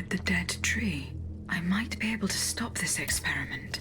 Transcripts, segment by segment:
with the dead tree. I might be able to stop this experiment.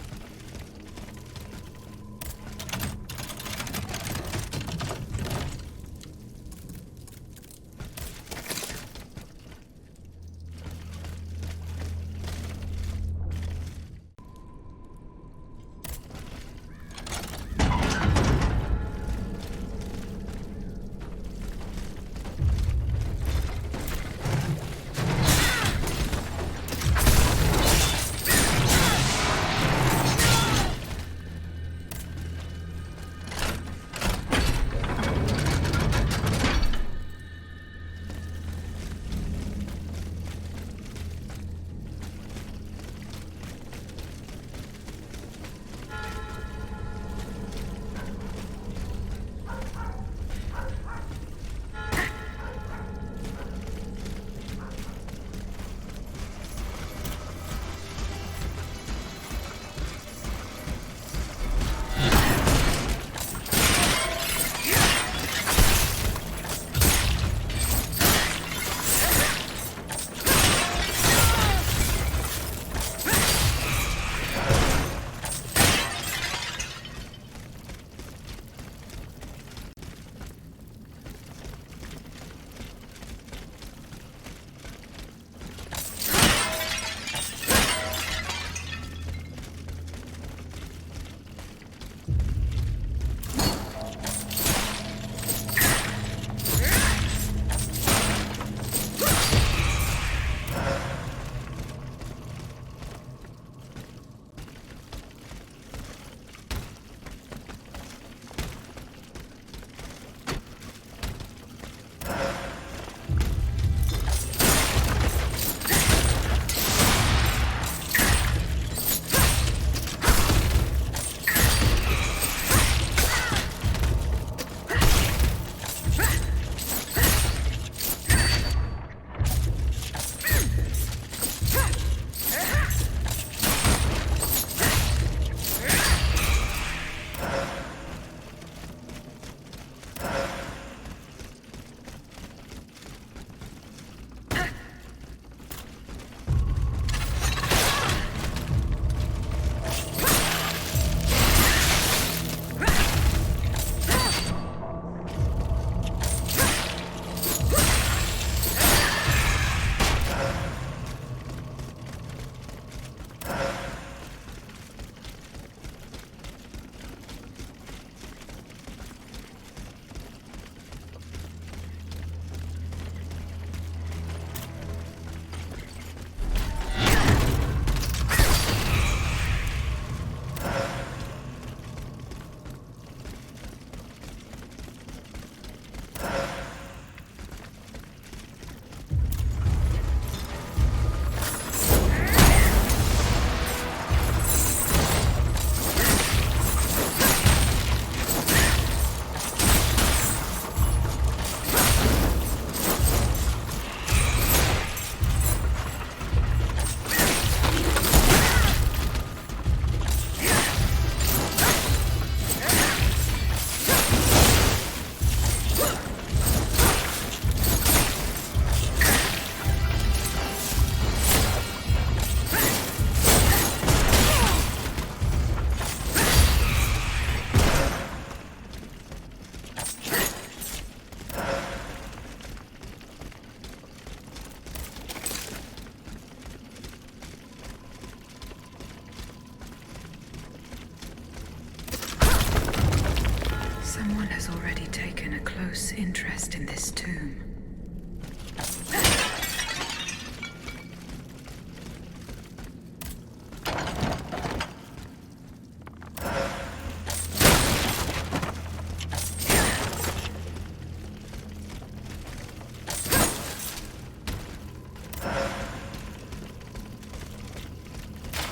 Someone has already taken a close interest in this tomb.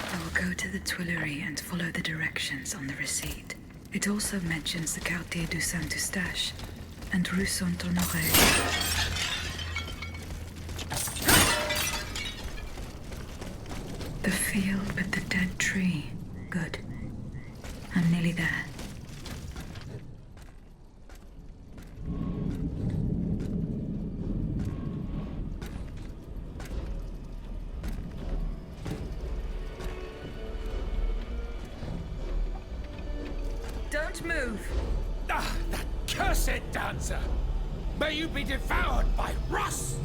I will go to the Tuileries and follow the directions on the receipt. It also mentions the Quartier du Saint-Eustache and Rue Saint-Honoré. The field with the dead tree. Good. I'm nearly there. Don't move! Ah, that cursed dancer! May you be devoured by rust!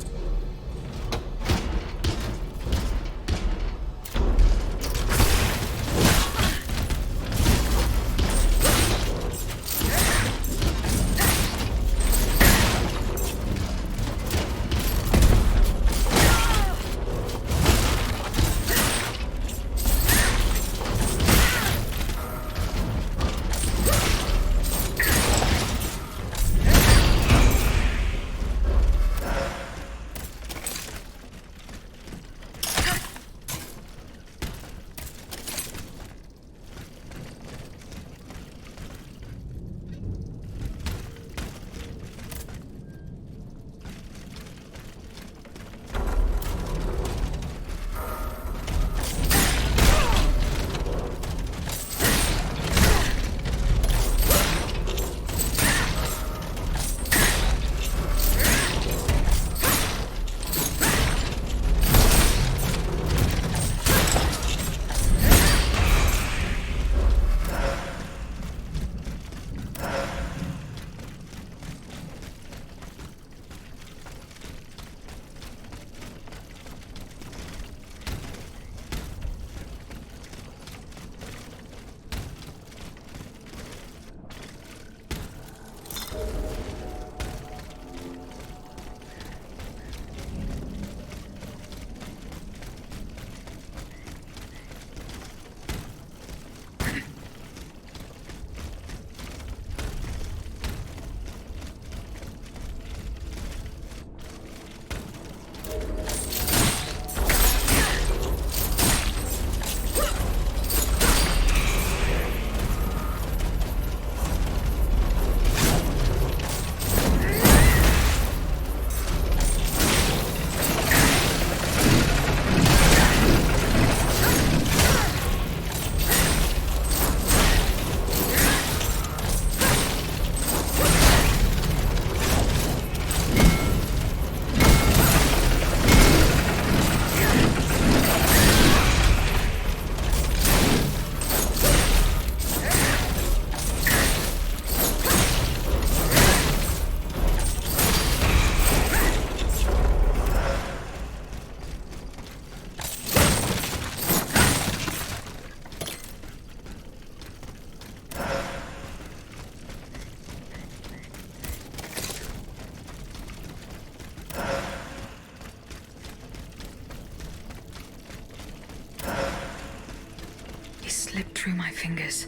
Slipped through my fingers.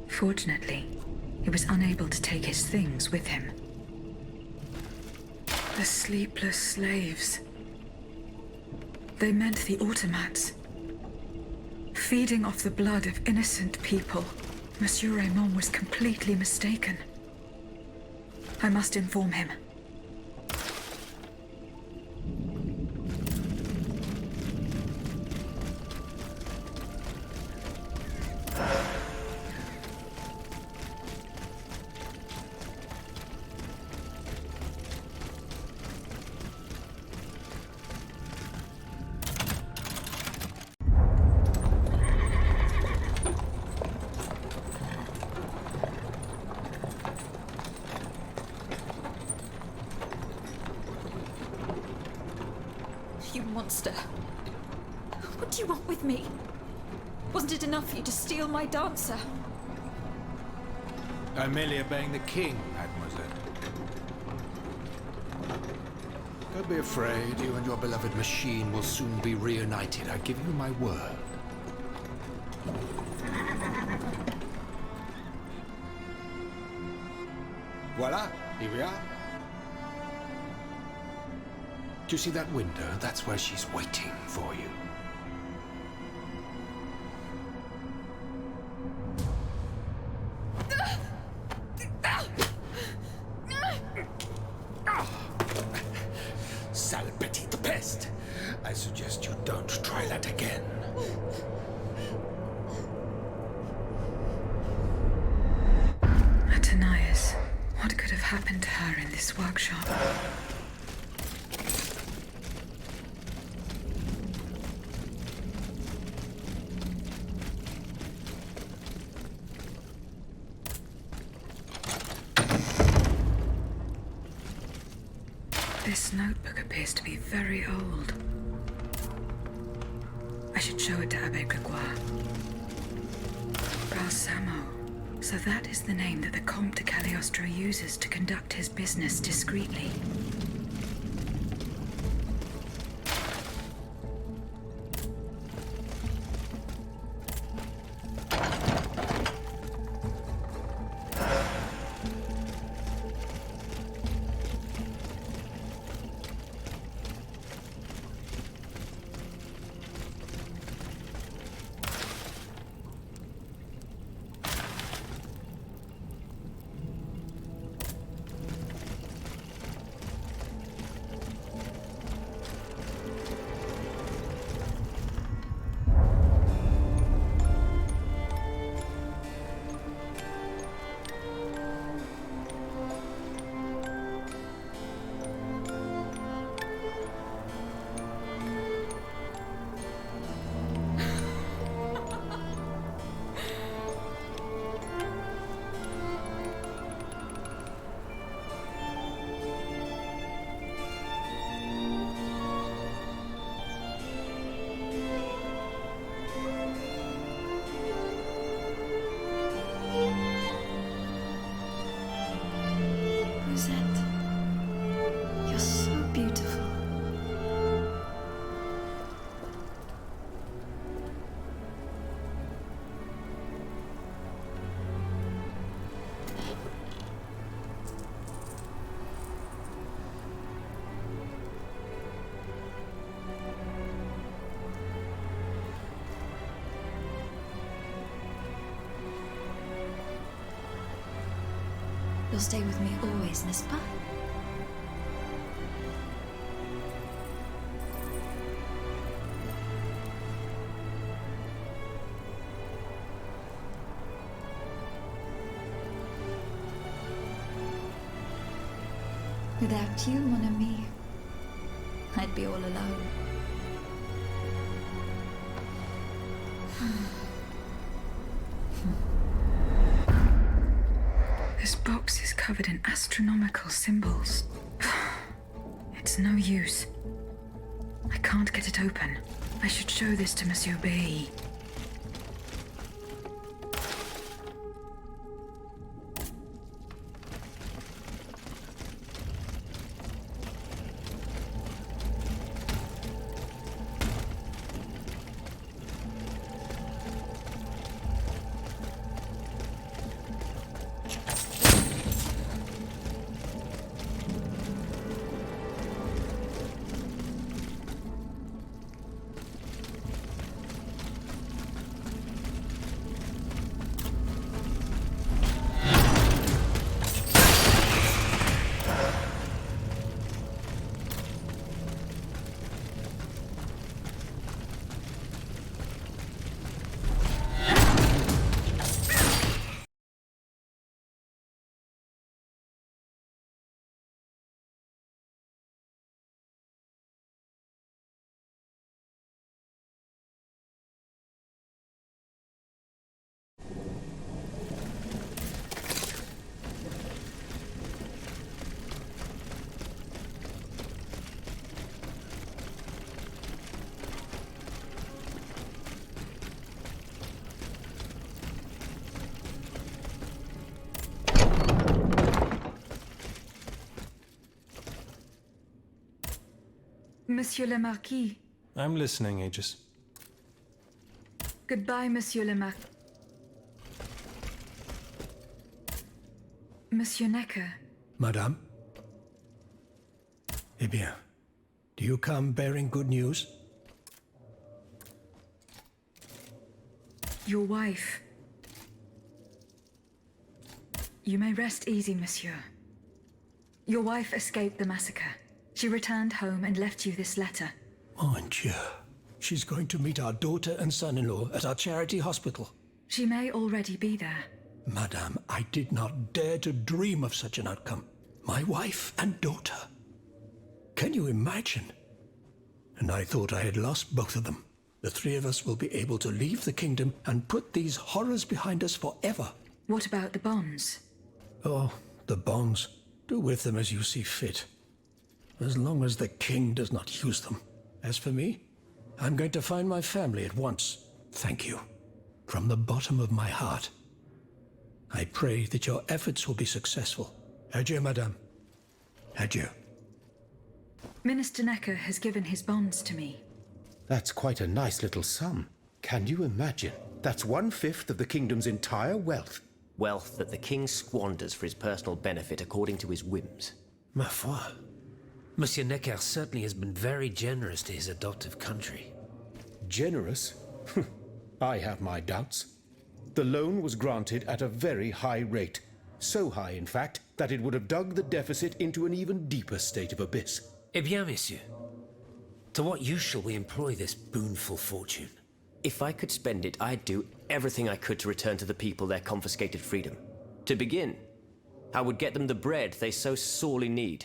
Fortunately, he was unable to take his things with him. The sleepless slaves. They meant the automats. Feeding off the blood of innocent people. Monsieur Raymond was completely mistaken. I must inform him. You monster. What do you want with me? Wasn't it enough for you to steal my dancer? I'm merely obeying the king, mademoiselle. Don't be afraid. You and your beloved machine will soon be reunited. I give you my word. Voila, here we are. Do you see that window? That's where she's waiting for you. Sale petite peste! I suggest you don't try that again. Atanaeus, what could have happened to her in this workshop? This notebook appears to be very old. I should show it to Abbe Gregoire. Balsamo. So that is the name that the Comte de Cagliostro uses to conduct his business discreetly. You're so beautiful. You'll stay with me always, n'est-ce pas? Without you, mon ami, I'd be all alone. This box is covered in astronomical symbols. It's no use. I can't get it open. I should show this to Monsieur B. Monsieur le Marquis. I'm listening, Aegis. Goodbye, Monsieur le Marquis. Monsieur Necker. Madame? Eh bien, do you come bearing good news? Your wife. You may rest easy, monsieur. Your wife escaped the massacre. She returned home and left you this letter. Mon Dieu. She's going to meet our daughter and son-in-law at our charity hospital. She may already be there. Madame, I did not dare to dream of such an outcome. My wife and daughter. Can you imagine? And I thought I had lost both of them. The three of us will be able to leave the kingdom and put these horrors behind us forever. What about the bonds? Oh, the bonds. Do with them as you see fit. as long as the king does not use them. As for me, I'm going to find my family at once. Thank you. From the bottom of my heart. I pray that your efforts will be successful. Adieu, madame. Adieu. Minister Necker has given his bonds to me. That's quite a nice little sum. Can you imagine? That's 1/5 of the kingdom's entire wealth. Wealth that the king squanders for his personal benefit according to his whims. Ma foi. Monsieur Necker certainly has been very generous to his adoptive country. Generous? I have my doubts. The loan was granted at a very high rate. So high, in fact, that it would have dug the deficit into an even deeper state of abyss. Eh bien, monsieur. To what use shall we employ this boonful fortune? If I could spend it, I'd do everything I could to return to the people their confiscated freedom. To begin, I would get them the bread they so sorely need.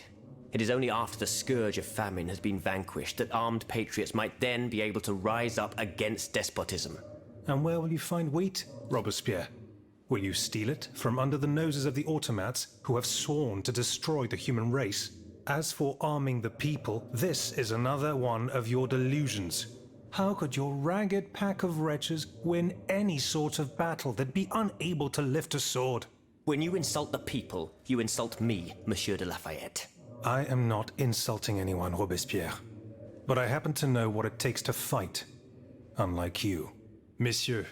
It is only after the scourge of famine has been vanquished that armed patriots might then be able to rise up against despotism. And where will you find wheat, Robespierre? Will you steal it from under the noses of the automats who have sworn to destroy the human race? As for arming the people, this is another one of your delusions. How could your ragged pack of wretches win any sort of battle that'd be unable to lift a sword? When you insult the people, you insult me, Monsieur de Lafayette. I am not insulting anyone, Robespierre. But I happen to know what it takes to fight. Unlike you. Monsieur,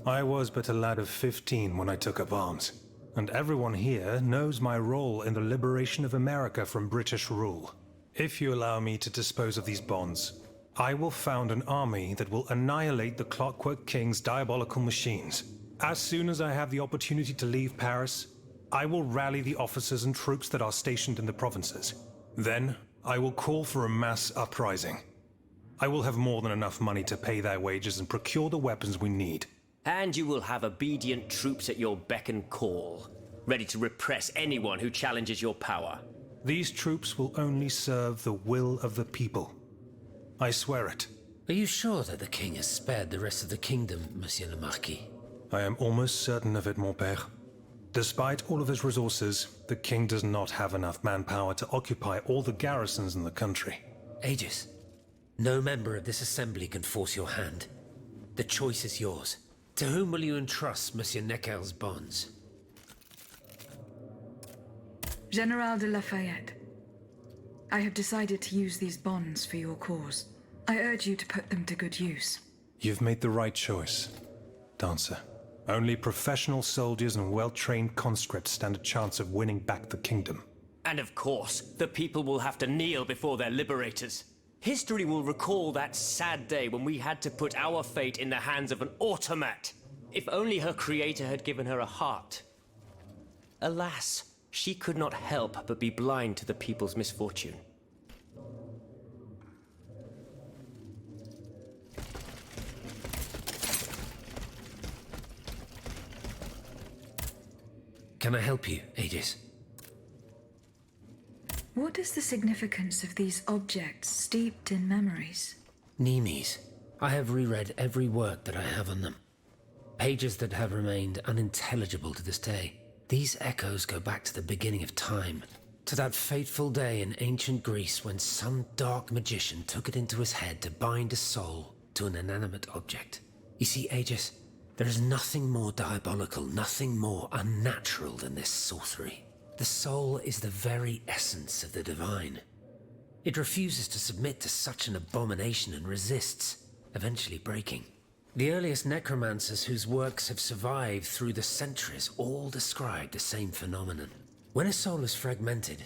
I was but a lad of 15 when I took up arms. And everyone here knows my role in the liberation of America from British rule. If you allow me to dispose of these bonds, I will found an army that will annihilate the Clockwork King's diabolical machines. As soon as I have the opportunity to leave Paris, I will rally the officers and troops that are stationed in the provinces. Then, I will call for a mass uprising. I will have more than enough money to pay their wages and procure the weapons we need. And you will have obedient troops at your beck and call, ready to repress anyone who challenges your power. These troops will only serve the will of the people. I swear it. Are you sure that the king has spared the rest of the kingdom, Monsieur le Marquis? I am almost certain of it, mon père. Despite all of his resources, the king does not have enough manpower to occupy all the garrisons in the country. Aegis, no member of this assembly can force your hand. The choice is yours. To whom will you entrust Monsieur Necker's bonds? General de Lafayette, I have decided to use these bonds for your cause. I urge you to put them to good use. You've made the right choice, Dancer. Only professional soldiers and well-trained conscripts stand a chance of winning back the kingdom. And of course, the people will have to kneel before their liberators. History will recall that sad day when we had to put our fate in the hands of an automat. If only her creator had given her a heart. Alas, she could not help but be blind to the people's misfortune. Can I help you, Aegis? What is the significance of these objects steeped in memories? Nemes. I have reread every work that I have on them. Pages that have remained unintelligible to this day. These echoes go back to the beginning of time, to that fateful day in ancient Greece when some dark magician took it into his head to bind a soul to an inanimate object. You see, Aegis, there is nothing more diabolical, nothing more unnatural than this sorcery. The soul is the very essence of the divine. It refuses to submit to such an abomination and resists, eventually breaking. The earliest necromancers whose works have survived through the centuries all describe the same phenomenon. When a soul is fragmented,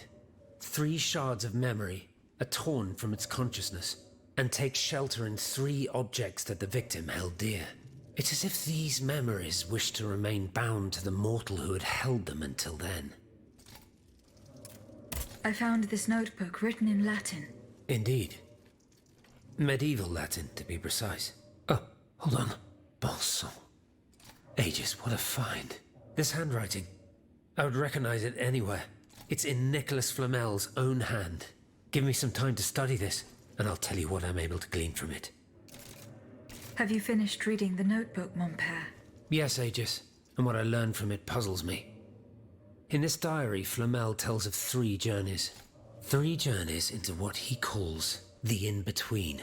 3 shards of memory are torn from its consciousness and take shelter in 3 objects that the victim held dear. It's as if these memories wish to remain bound to the mortal who had held them until then. I found this notebook written in Latin. Indeed. Medieval Latin, to be precise. Oh, hold on. Bon sang. Aegis, what a find. This handwriting. I would recognize it anywhere. It's in Nicholas Flamel's own hand. Give me some time to study this, and I'll tell you what I'm able to glean from it. Have you finished reading the notebook, mon père? Yes, Aegis, and what I learned from it puzzles me. In this diary, Flamel tells of 3 journeys. 3 journeys into what he calls the in-between.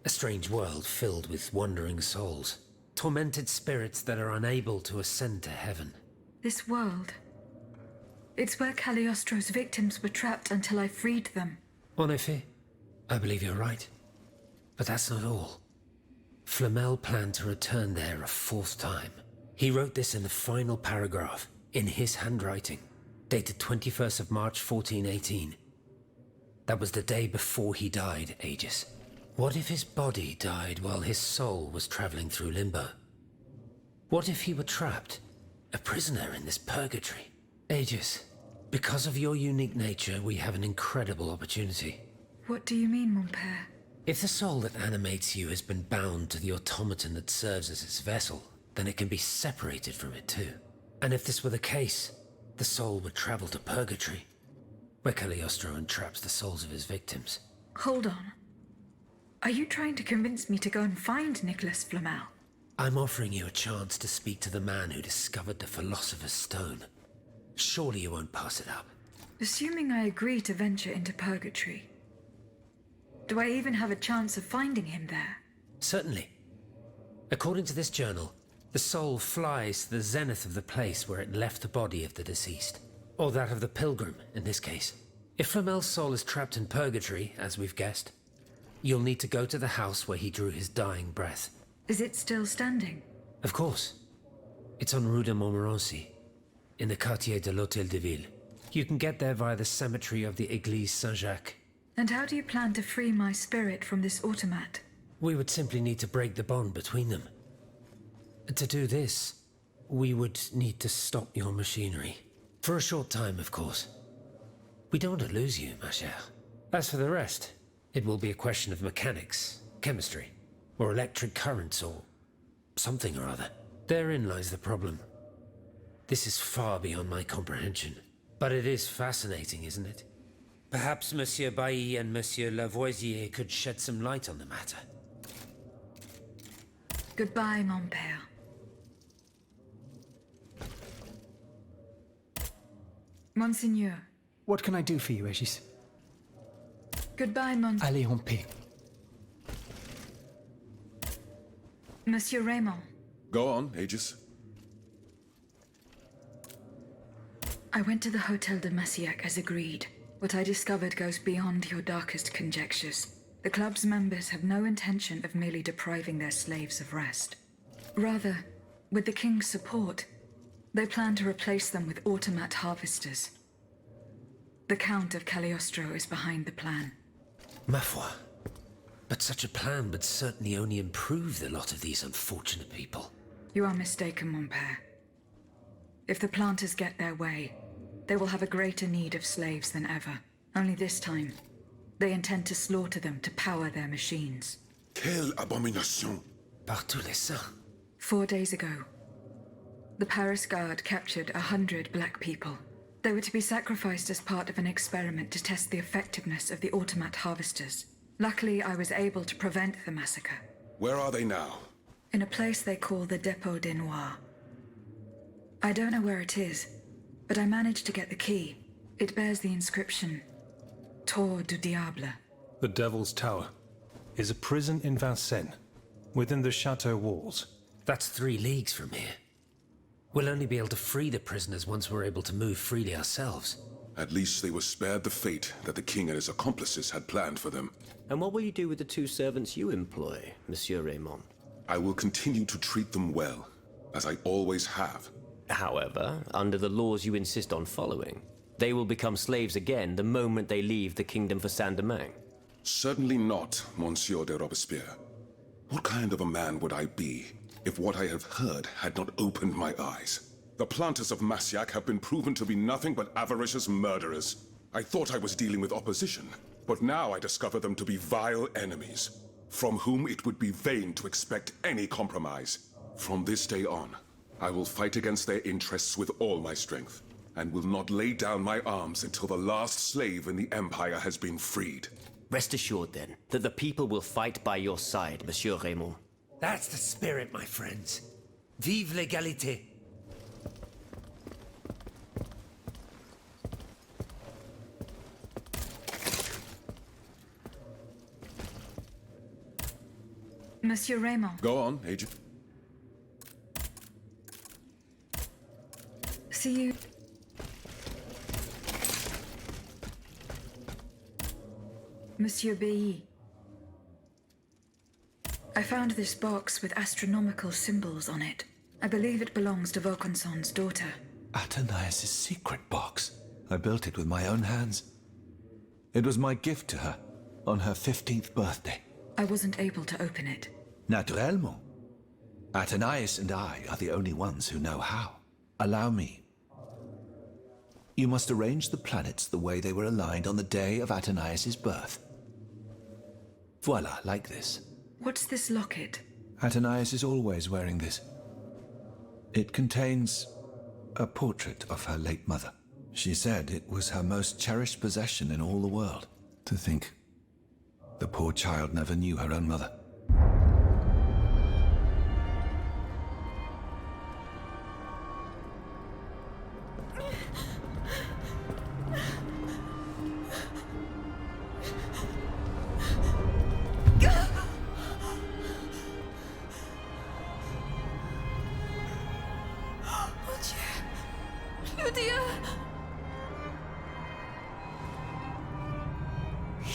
A strange world filled with wandering souls. Tormented spirits that are unable to ascend to heaven. This world. It's where Cagliostro's victims were trapped until I freed them. En effet, I believe you're right. But that's not all. Flamel planned to return there a 4th time. He wrote this in the final paragraph, in his handwriting, dated 21st of March 1418. That was the day before he died, Aegis. What if his body died while his soul was traveling through limbo? What if he were trapped, a prisoner in this purgatory? Aegis, because of your unique nature, we have an incredible opportunity. What do you mean, mon père? If the soul that animates you has been bound to the automaton that serves as its vessel, then it can be separated from it too. And if this were the case, the soul would travel to purgatory, where Cagliostro entraps the souls of his victims. Hold on. Are you trying to convince me to go and find Nicholas Flamel? I'm offering you a chance to speak to the man who discovered the Philosopher's Stone. Surely you won't pass it up. Assuming I agree to venture into purgatory, do I even have a chance of finding him there? Certainly. According to this journal, the soul flies to the zenith of the place where it left the body of the deceased. Or that of the pilgrim, in this case. If Flamel's soul is trapped in purgatory, as we've guessed, you'll need to go to the house where he drew his dying breath. Is it still standing? Of course. It's on Rue de Montmorency, in the quartier de l'Hôtel de Ville. You can get there via the cemetery of the Église Saint-Jacques. And how do you plan to free my spirit from this automat? We would simply need to break the bond between them. To do this, we would need to stop your machinery. For a short time, of course. We don't want to lose you, ma chère. As for the rest, it will be a question of mechanics, chemistry, or electric currents, or something or other. Therein lies the problem. This is far beyond my comprehension. But it is fascinating, isn't it? Perhaps Monsieur Bailly and Monsieur Lavoisier could shed some light on the matter. Goodbye, mon père. Monseigneur. What can I do for you, Aegis? Goodbye, Allez en paix. Monsieur Raymond. Go on, Aegis. I went to the Hotel de Massiac as agreed. What I discovered goes beyond your darkest conjectures. The club's members have no intention of merely depriving their slaves of rest. Rather, with the king's support, they plan to replace them with automat harvesters. The Count of Cagliostro is behind the plan. Ma foi. But such a plan would certainly only improve the lot of these unfortunate people. You are mistaken, mon père. If the planters get their way, they will have a greater need of slaves than ever. Only this time, they intend to slaughter them to power their machines. Quelle abomination! Par tous les saints. 4 days ago, the Paris Guard captured 100 black people. They were to be sacrificed as part of an experiment to test the effectiveness of the automat harvesters. Luckily, I was able to prevent the massacre. Where are they now? In a place they call the Dépôt des Noirs. I don't know where it is, but I managed to get the key. It bears the inscription, Tour du Diable. The Devil's Tower is a prison in Vincennes, within the chateau walls. That's 3 leagues from here. We'll only be able to free the prisoners once we're able to move freely ourselves. At least they were spared the fate that the king and his accomplices had planned for them. And what will you do with the 2 servants you employ, Monsieur Raymond? I will continue to treat them well, as I always have. However, under the laws you insist on following, they will become slaves again the moment they leave the kingdom for Saint-Domingue. Certainly not, Monsieur de Robespierre. What kind of a man would I be if what I have heard had not opened my eyes? The planters of Massiac have been proven to be nothing but avaricious murderers. I thought I was dealing with opposition, but now I discover them to be vile enemies, from whom it would be vain to expect any compromise. From this day on, I will fight against their interests with all my strength, and will not lay down my arms until the last slave in the Empire has been freed. Rest assured, then, that the people will fight by your side, Monsieur Raymond. That's the spirit, my friends. Vive l'égalité! Monsieur Raymond, Go on, Agent. see you. Monsieur Bailly. I found this box with astronomical symbols on it. I believe it belongs to Vaucanson's daughter. Athenais' secret box. I built it with my own hands. It was my gift to her on her 15th birthday. I wasn't able to open it. Naturellement. Athenais and I are the only ones who know how. Allow me. You must arrange the planets the way they were aligned on the day of Athenais' birth. Voila, like this. What's this locket? Athenais is always wearing this. It contains a portrait of her late mother. She said it was her most cherished possession in all the world. To think, the poor child never knew her own mother. Lydia!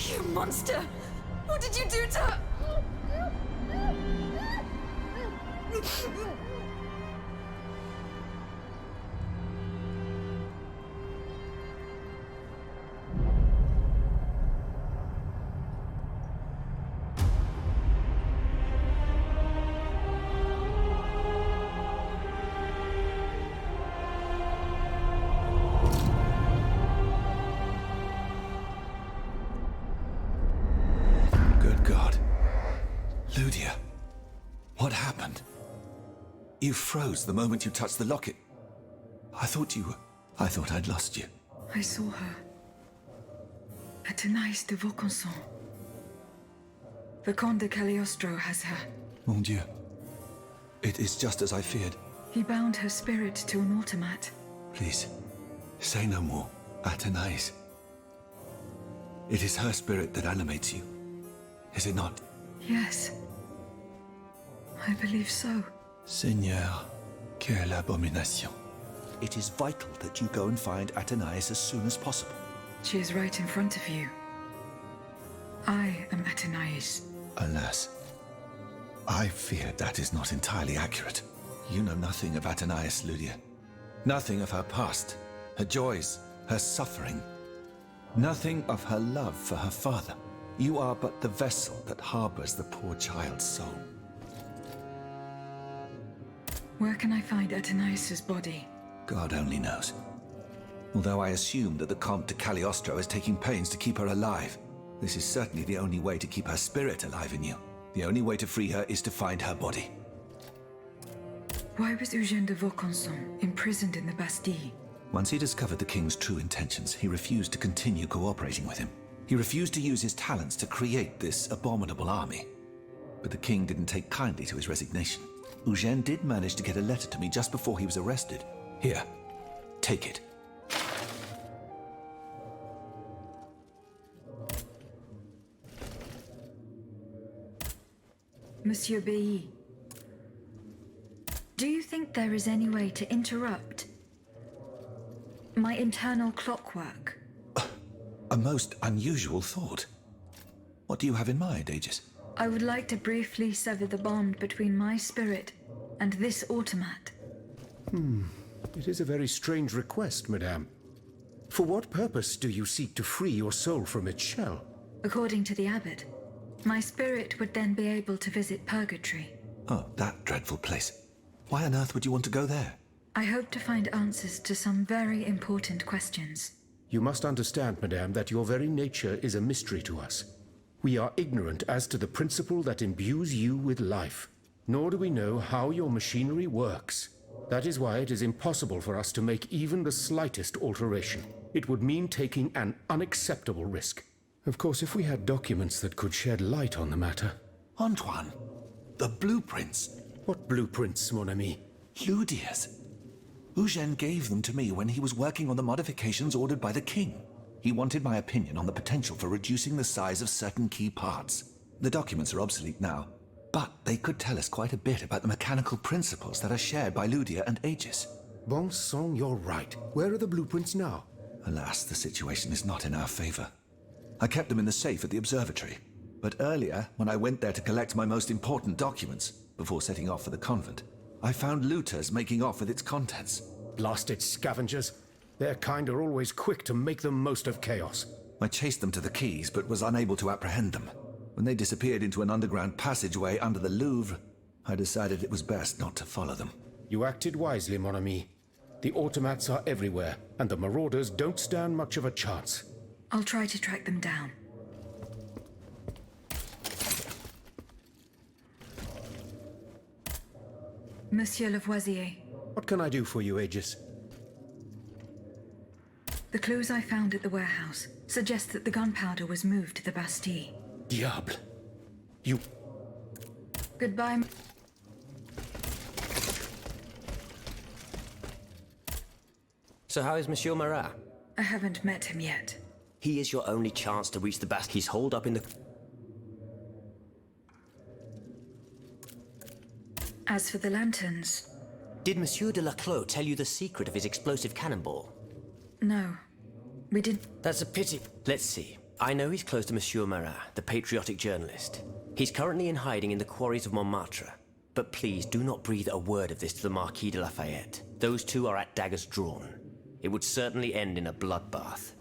You monster! What did you do to her? Good God. Lydia, what happened? You froze the moment you touched the locket. I thought I'd lost you. I saw her. Athenais de Vaucanson. The Comte de Cagliostro has her. Mon Dieu. It is just as I feared. He bound her spirit to an automat. Please, say no more. Athenais. It is her spirit that animates you. Is it not? Yes. I believe so. Seigneur, quelle abomination. It is vital that you go and find Athenais as soon as possible. She is right in front of you. I am Athenais. Alas, I fear that is not entirely accurate. You know nothing of Athenais, Lydia. Nothing of her past, her joys, her suffering. Nothing of her love for her father. You are but the vessel that harbors the poor child's soul. Where can I find Athenais' body? God only knows. Although I assume that the Comte de Cagliostro is taking pains to keep her alive, this is certainly the only way to keep her spirit alive in you. The only way to free her is to find her body. Why was Eugène de Vaucanson imprisoned in the Bastille? Once he discovered the king's true intentions, he refused to continue cooperating with him. He refused to use his talents to create this abominable army. But the king didn't take kindly to his resignation. Eugène did manage to get a letter to me just before he was arrested. Here, take it. Monsieur Bailly, do you think there is any way to interrupt my internal clockwork? A most unusual thought. What do you have in mind, Aegis? I would like to briefly sever the bond between my spirit and this automat. It is a very strange request, madame. For what purpose do you seek to free your soul from its shell? According to the abbot, my spirit would then be able to visit purgatory. Oh, that dreadful place. Why on earth would you want to go there? I hope to find answers to some very important questions. You must understand, madame, that your very nature is a mystery to us. We are ignorant as to the principle that imbues you with life, nor do we know how your machinery works. That is why it is impossible for us to make even the slightest alteration. It would mean taking an unacceptable risk. Of course, if we had documents that could shed light on the matter. Antoine, the blueprints. What blueprints, mon ami? Lydia's. Eugène gave them to me when he was working on the modifications ordered by the king. He wanted my opinion on the potential for reducing the size of certain key parts. The documents are obsolete now, But they could tell us quite a bit about the mechanical principles that are shared by Ludia and Aegis. Bon sang, you're right. Where are the blueprints now? Alas, the situation is not in our favor. I kept them in the safe at the observatory. But earlier, when I went there to collect my most important documents, before setting off for the convent, I found looters making off with its contents. Blasted scavengers. Their kind are always quick to make the most of chaos. I chased them to the keys, but was unable to apprehend them. When they disappeared into an underground passageway under the Louvre, I decided it was best not to follow them. You acted wisely, mon ami. The automats are everywhere, and the marauders don't stand much of a chance. I'll try to track them down. Monsieur Lavoisier, What can I do for you, Aegis? the clues I found at the warehouse suggest that the gunpowder was moved to the Bastille. Diable. You... Goodbye. So how is Monsieur Marat? I haven't met him yet. He is your only chance to reach the Bastille. He's holed up in the... As for the lanterns, Did Monsieur de Laclos tell you the secret of his explosive cannonball? no. We didn't. That's a pity. Let's see. I know he's close to Monsieur Marat, the patriotic journalist. He's currently in hiding in the quarries of Montmartre. But please do not breathe a word of this to the Marquis de Lafayette. Those two are at daggers drawn. It would certainly end in a bloodbath.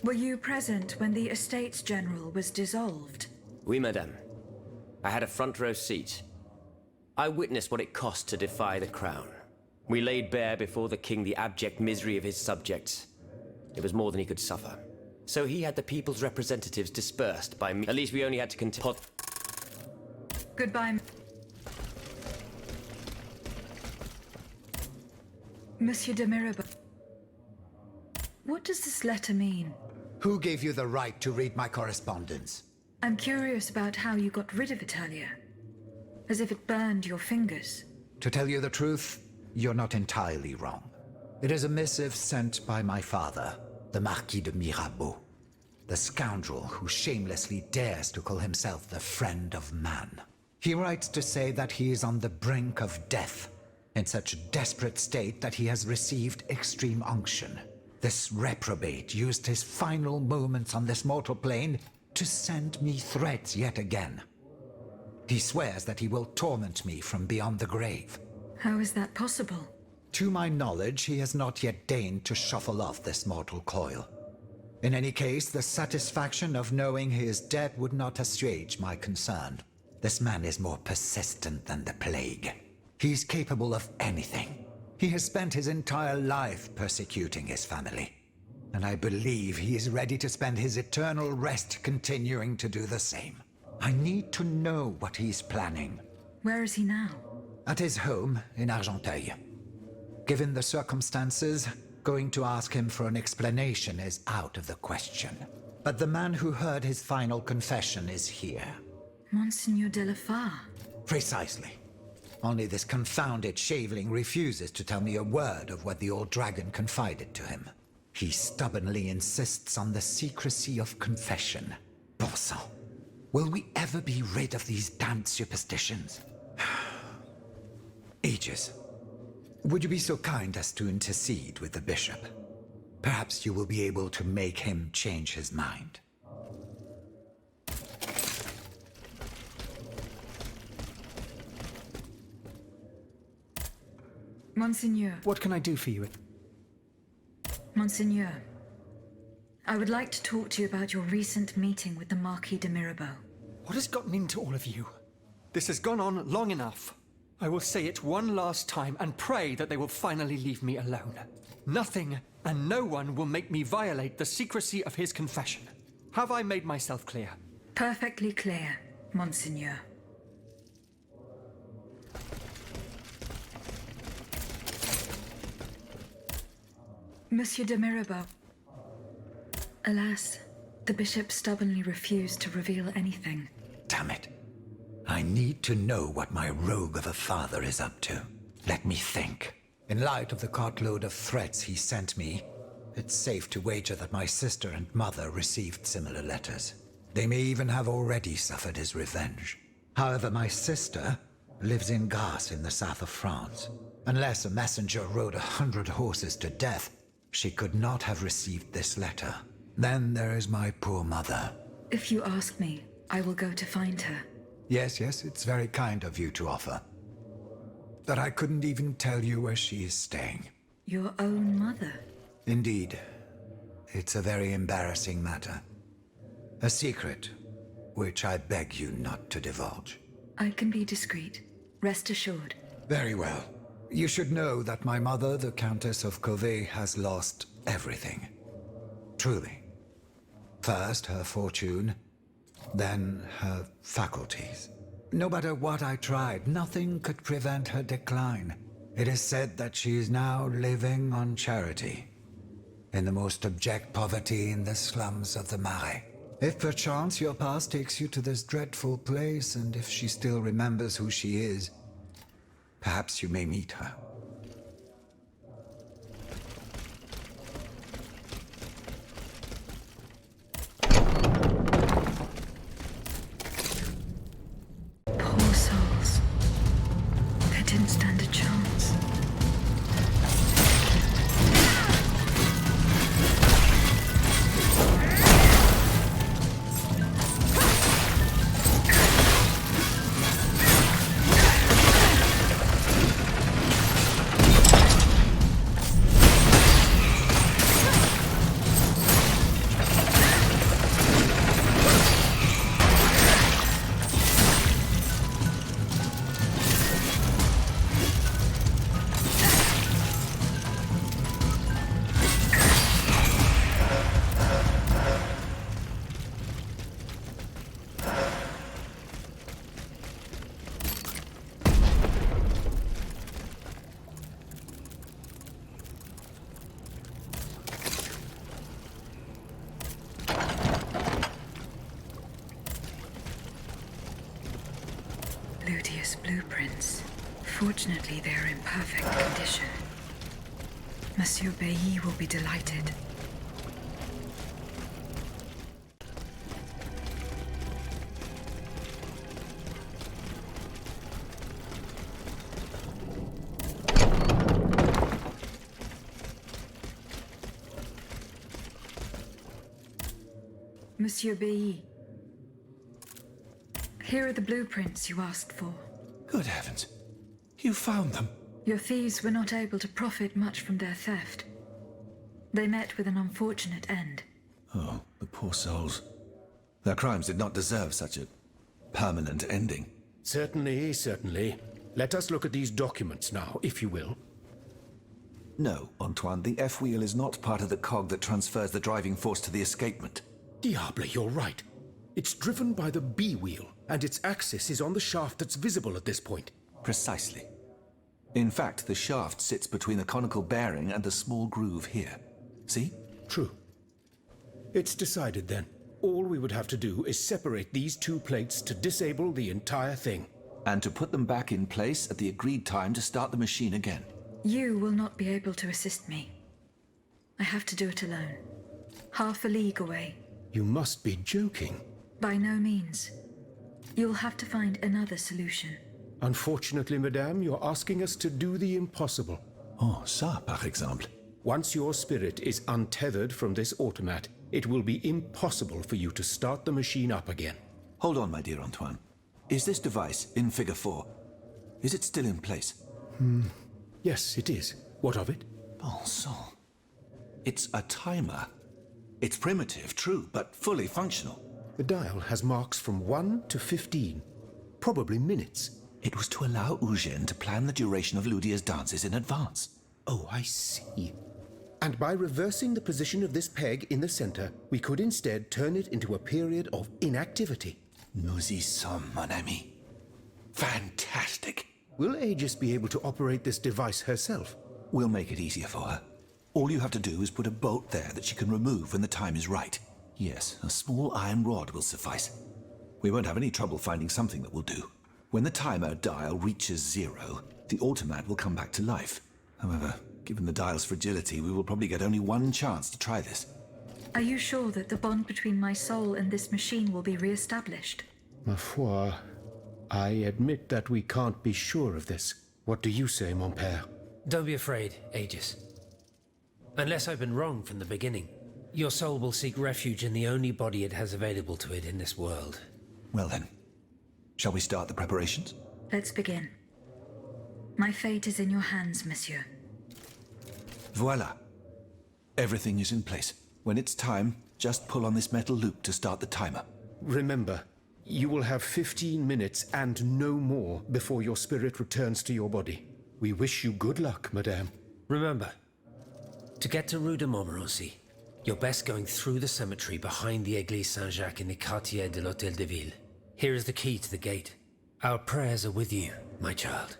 Were you present when the Estates General was dissolved? Oui, madame. I had a front row seat. I witnessed what it cost to defy the crown. We laid bare before the king the abject misery of his subjects. It was more than he could suffer. So he had the people's representatives dispersed by me. At least we only had to contend. Goodbye. Monsieur de Mirabeau. What does this letter mean? Who gave you the right to read my correspondence? I'm curious about how you got rid of it earlier. As if it burned your fingers. To tell you the truth, you're not entirely wrong. It is a missive sent by my father, the Marquis de Mirabeau, the scoundrel who shamelessly dares to call himself the friend of man. He writes to say that he is on the brink of death, in such a desperate state that he has received extreme unction. This reprobate used his final moments on this mortal plane to send me threats yet again. He swears that he will torment me from beyond the grave. How is that possible? To my knowledge, he has not yet deigned to shuffle off this mortal coil. In any case, the satisfaction of knowing he is dead would not assuage my concern. This man is more persistent than the plague. He's capable of anything. He has spent his entire life persecuting his family. And I believe he is ready to spend his eternal rest continuing to do the same. I need to know what he's planning. Where is he now? At his home in Argenteuil. Given the circumstances, going to ask him for an explanation is out of the question. But the man who heard his final confession is here. Monseigneur de la Fare. Precisely. Only this confounded shaveling refuses to tell me a word of what the old dragon confided to him. He stubbornly insists on the secrecy of confession. Bon sang. Will we ever be rid of these damned superstitions? Aegis, would you be so kind as to intercede with the bishop? Perhaps you will be able to make him change his mind. Monseigneur. What can I do for you? Monseigneur. I would like to talk to you about your recent meeting with the Marquis de Mirabeau. What has gotten into all of you? This has gone on long enough. I will say it one last time and pray that they will finally leave me alone. Nothing and no one will make me violate the secrecy of his confession. Have I made myself clear? Perfectly clear, Monseigneur. Monsieur de Mirabeau. Alas, the bishop stubbornly refused to reveal anything. Damn it. I need to know what my rogue of a father is up to. Let me think. In light of the cartload of threats he sent me, it's safe to wager that my sister and mother received similar letters. They may even have already suffered his revenge. However, my sister lives in Grasse in the south of France. Unless a messenger rode 100 horses to death, she could not have received this letter. Then there is my poor mother. If you ask me, I will go to find her. Yes, it's very kind of you to offer. But I couldn't even tell you where she is staying. Your own mother? Indeed. It's a very embarrassing matter. A secret, which I beg you not to divulge. I can be discreet. Rest assured. Very well. You should know that my mother, the Countess of Covey, has lost everything. Truly. First, her fortune, then her faculties. No matter what I tried, nothing could prevent her decline. It is said that she is now living on charity, in the most abject poverty in the slums of the Marais. If perchance your past takes you to this dreadful place, and if she still remembers who she is, perhaps you may meet her. Poor souls. They didn't stand a chance. Ludia's blueprints. Fortunately, they are in perfect condition. Monsieur Bailly will be delighted. Monsieur Bailly. Here are the blueprints you asked for. Good heavens. You found them? Your thieves were not able to profit much from their theft. They met with an unfortunate end. Oh, the poor souls. Their crimes did not deserve such a permanent ending. Certainly, certainly. Let us look at these documents now, if you will. No, Antoine, the F-wheel is not part of the cog that transfers the driving force to the escapement. Diable, you're right. It's driven by the B-wheel, and its axis is on the shaft that's visible at this point. Precisely. In fact, the shaft sits between the conical bearing and the small groove here. See? True. It's decided then. All we would have to do is separate these two plates to disable the entire thing. And to put them back in place at the agreed time to start the machine again. You will not be able to assist me. I have to do it alone. Half a league away. You must be joking. By no means. You'll have to find another solution. Unfortunately, madame, you're asking us to do the impossible. Oh, ça, par exemple. Once your spirit is untethered from this automat, it will be impossible for you to start the machine up again. Hold on, my dear Antoine. Is this device in Figure 4? Is it still in place? Yes, it is. What of it? Bon sang. It's a timer. It's primitive, true, but fully functional. The dial has marks from 1 to 15. Probably minutes. It was to allow Eugène to plan the duration of Ludia's dances in advance. Oh, I see. And by reversing the position of this peg in the center, we could instead turn it into a period of inactivity. Nous y sommes, mon ami. Fantastic. Will Aegis be able to operate this device herself? We'll make it easier for her. All you have to do is put a bolt there that she can remove when the time is right. Yes, a small iron rod will suffice. We won't have any trouble finding something that will do. When the timer dial reaches 0, the automat will come back to life. However, given the dial's fragility, we will probably get only one chance to try this. Are you sure that the bond between my soul and this machine will be re-established? Ma foi, I admit that we can't be sure of this. What do you say, mon père? Don't be afraid, Aegis. Unless I've been wrong from the beginning, your soul will seek refuge in the only body it has available to it in this world. Well then, shall we start the preparations? Let's begin. My fate is in your hands, monsieur. Voila. Everything is in place. When it's time, just pull on this metal loop to start the timer. Remember, you will have 15 minutes and no more before your spirit returns to your body. We wish you good luck, madame. Remember, to get to Rue de Montmorency, you're best going through the cemetery behind the Église Saint-Jacques in the Quartier de l'Hôtel de Ville. Here is the key to the gate. Our prayers are with you, my child.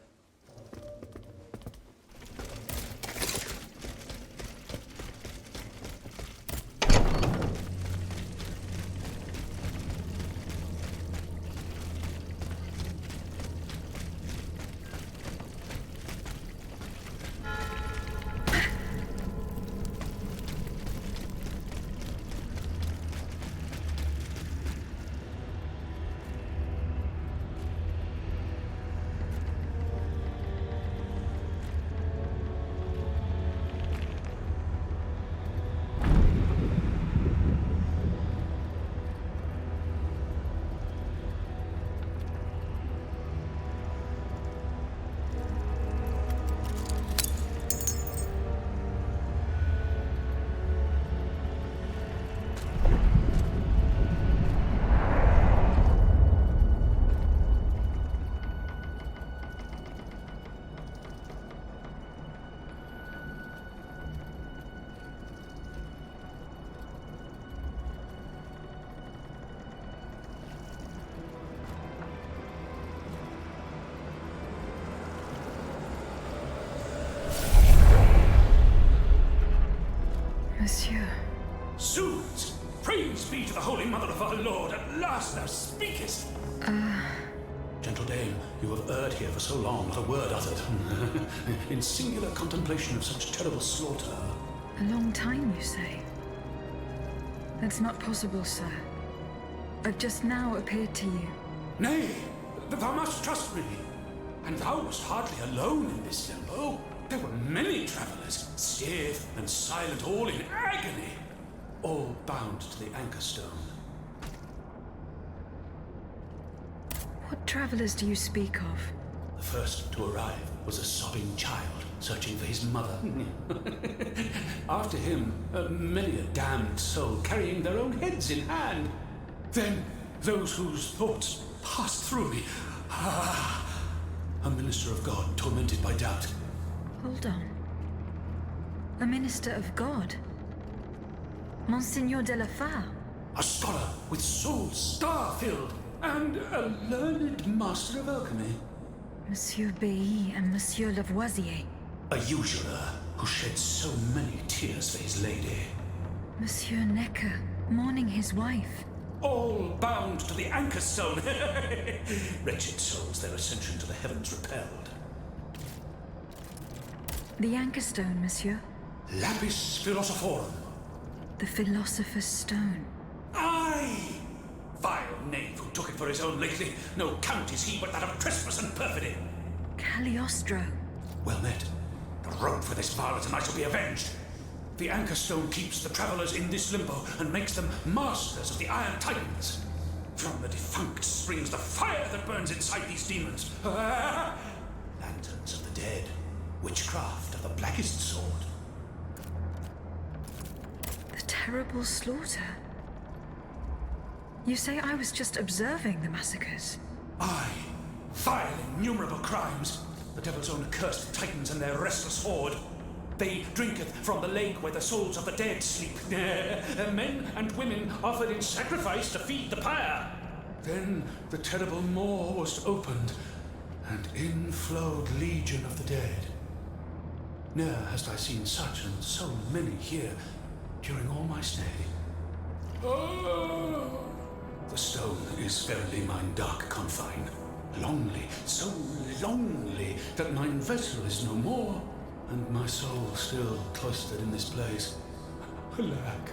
Monsieur. Zounds! Praise be to the Holy Mother of our Lord, at last thou speakest! Gentle dame, you have erred here for so long, not a word uttered. In singular contemplation of such terrible slaughter. A long time, you say? That's not possible, sir. I've just now appeared to you. Nay, thou must trust me. And thou wast hardly alone in this limbo. There were many travelers, stiff and silent, all in agony, all bound to the anchor stone. What travelers do you speak of? The first to arrive was a sobbing child searching for his mother. After him, many a damned soul carrying their own heads in hand. Then those whose thoughts passed through me. A minister of God tormented by doubt. Hold on. A minister of God? Monseigneur de la Fare? A scholar with soul star-filled, and a learned master of alchemy. Monsieur Bailly and Monsieur Lavoisier. A usurer who shed so many tears for his lady. Monsieur Necker, mourning his wife. All bound to the anchor stone. Wretched souls, their ascension to the heavens repelled. The anchor stone, monsieur? Lapis philosophorum. The philosopher's stone. Aye! Vile knave who took it for his own lately. No count is he but that of trespass and perfidy. Cagliostro. Well met. The road for this varlet and I shall be avenged. The anchor stone keeps the travelers in this limbo and makes them masters of the Iron Titans. From the defunct springs the fire that burns inside these demons. Lanterns of the dead. Witchcraft of the blackest sort. The terrible slaughter. You say I was just observing the massacres? Aye. Vile, innumerable crimes. The devil's own accursed titans and their restless horde. They drinketh from the lake where the souls of the dead sleep. Men and women offered in sacrifice to feed the pyre. Then the terrible maw was opened, and in flowed legion of the dead. Ne'er hast I seen such and so many here during all my stay. Oh! The stone is verily mine dark confine. Lonely, so lonely, that mine vessel is no more, and my soul still cloistered in this place. Alack,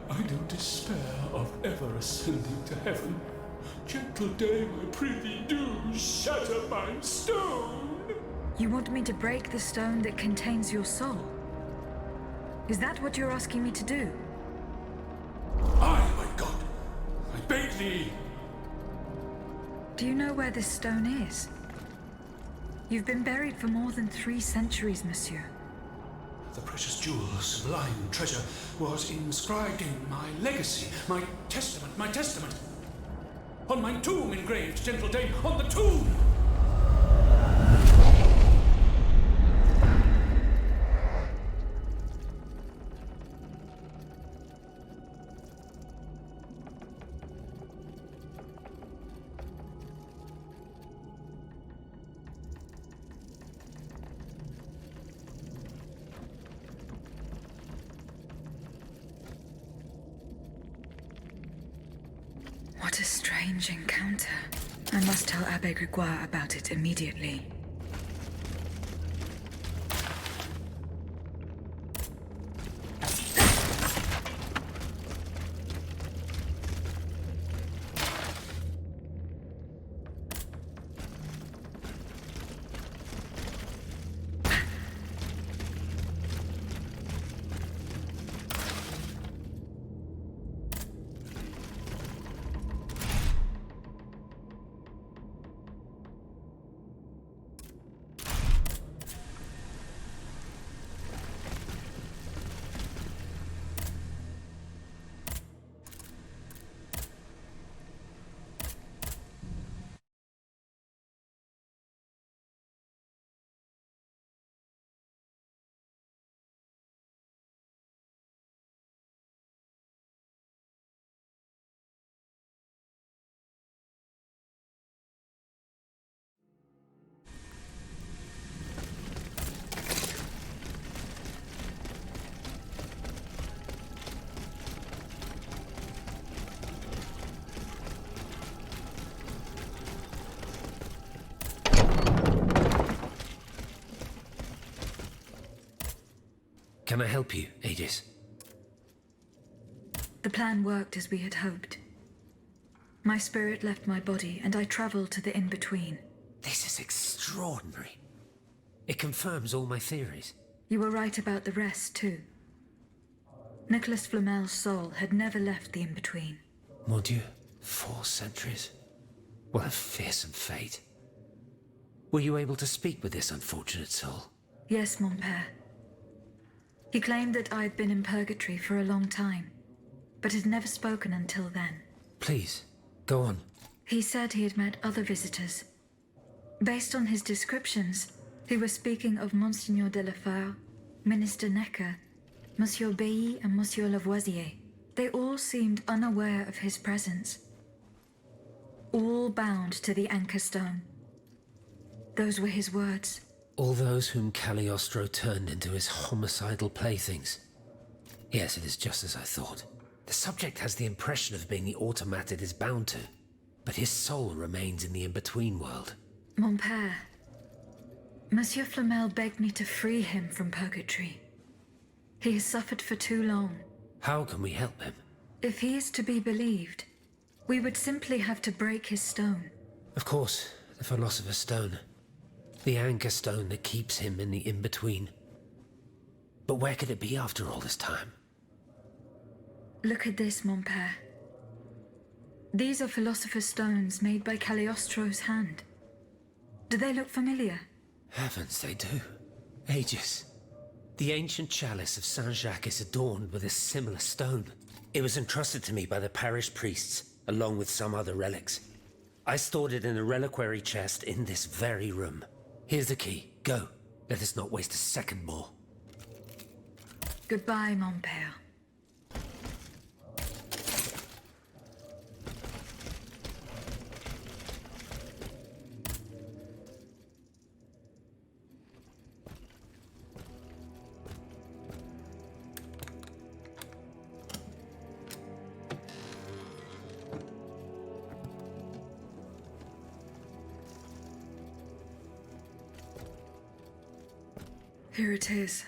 I don't despair of ever ascending to heaven. Gentle dame, I prithee do shatter my stone! You want me to break the stone that contains your soul? Is that what you're asking me to do? Aye, my God! I beg thee! Do you know where this stone is? You've been buried for more than 3 centuries, monsieur. The precious jewel, sublime treasure, was inscribed in my legacy, my testament. On my tomb engraved, gentle dame, on the tomb! What a strange encounter. I must tell Abbe Grégoire about it immediately. Can I help you, Aegis? The plan worked as we had hoped. My spirit left my body, and I traveled to the in-between. This is extraordinary. It confirms all my theories. You were right about the rest, too. Nicholas Flamel's soul had never left the in-between. Mon Dieu, 4 centuries. What a fearsome fate. Were you able to speak with this unfortunate soul? Yes, mon père. He claimed that I had been in purgatory for a long time, but had never spoken until then. Please, go on. He said he had met other visitors. Based on his descriptions, he was speaking of Monseigneur de la Fare, Minister Necker, Monsieur Bailly and Monsieur Lavoisier. They all seemed unaware of his presence. All bound to the anchor stone. Those were his words. All those whom Cagliostro turned into his homicidal playthings. Yes, it is just as I thought. The subject has the impression of being the automat it is bound to, but his soul remains in the in-between world. Mon père, Monsieur Flamel begged me to free him from purgatory. He has suffered for too long. How can we help him? If he is to be believed, we would simply have to break his stone. Of course, the Philosopher's Stone. The anchor stone that keeps him in the in-between. But where could it be after all this time? Look at this, mon père. These are Philosopher's Stones made by Cagliostro's hand. Do they look familiar? Heavens, they do. Aegis. The ancient chalice of Saint-Jacques is adorned with a similar stone. It was entrusted to me by the parish priests, along with some other relics. I stored it in a reliquary chest in this very room. Here's the key. Go. Let us not waste a second more. Goodbye, mon père. Here it is.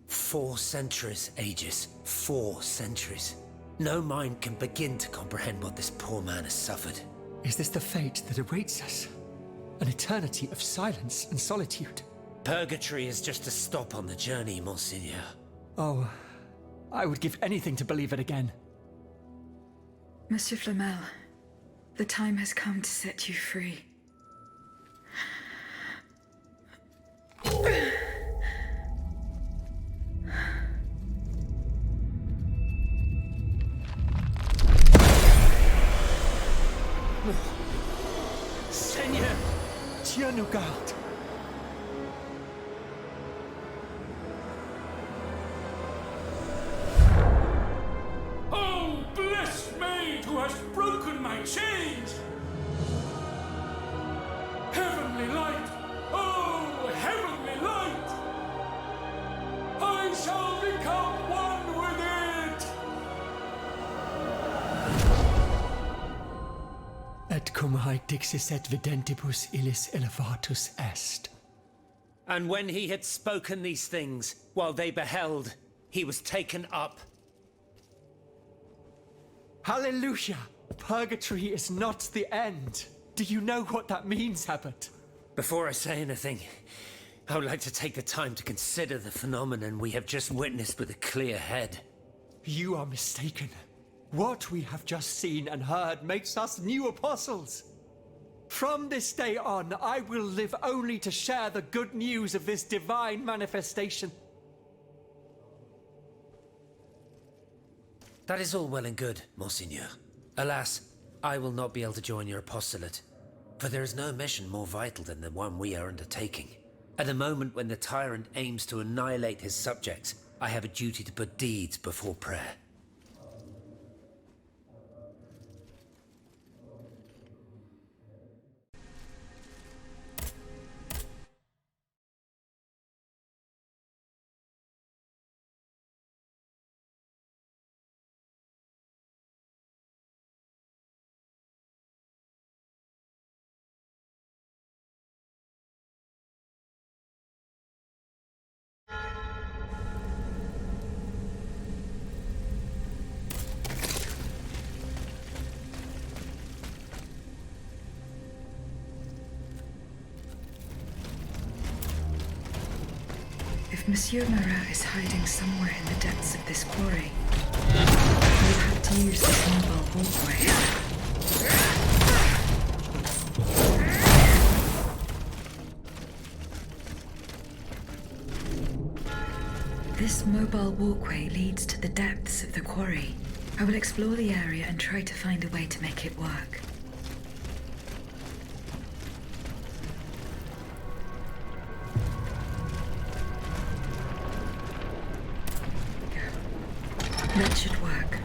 4 centuries, Aegis. 4 centuries. No mind can begin to comprehend what this poor man has suffered. Is this the fate that awaits us? An eternity of silence and solitude? Purgatory is just a stop on the journey, Monseigneur. Oh, I would give anything to believe it again. Monsieur Flamel, the time has come to set you free. Seigneur! Dieu nous garde! Oh, blessed maid who has broken my chains! Heavenly light! Oh, heavenly light! I shall become one with it! Et cum hae dixis et videntibus illis elevatus est. And when he had spoken these things, while they beheld, he was taken up. Hallelujah! Purgatory is not the end. Do you know what that means, Abbot? Before I say anything, I would like to take the time to consider the phenomenon we have just witnessed with a clear head. You are mistaken. What we have just seen and heard makes us new apostles. From this day on, I will live only to share the good news of this divine manifestation. That is all well and good, Monseigneur. Alas, I will not be able to join your apostolate, for there is no mission more vital than the one we are undertaking. At a moment when the tyrant aims to annihilate his subjects, I have a duty to put deeds before prayer. If Monsieur Marat is hiding somewhere in the depths of this quarry, we'll have to use this mobile walkway. This mobile walkway leads to the depths of the quarry. I will explore the area and try to find a way to make it work. That should work.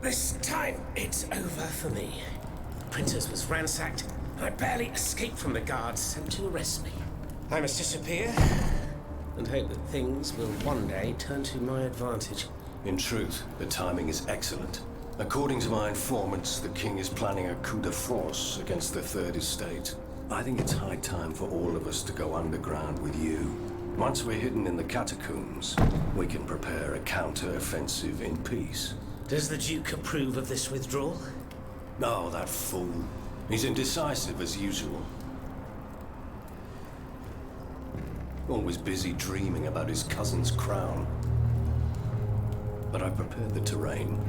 This time, it's over for me. The Printer's was ransacked. I barely escaped from the guards sent to arrest me. I must disappear and hope that things will one day turn to my advantage. In truth, the timing is excellent. According to my informants, the king is planning a coup de force against the Third Estate. I think it's high time for all of us to go underground with you. Once we're hidden in the catacombs, we can prepare a counter-offensive in peace. Does the Duke approve of this withdrawal? Oh, that fool. He's indecisive as usual. Always busy dreaming about his cousin's crown. But I've prepared the terrain.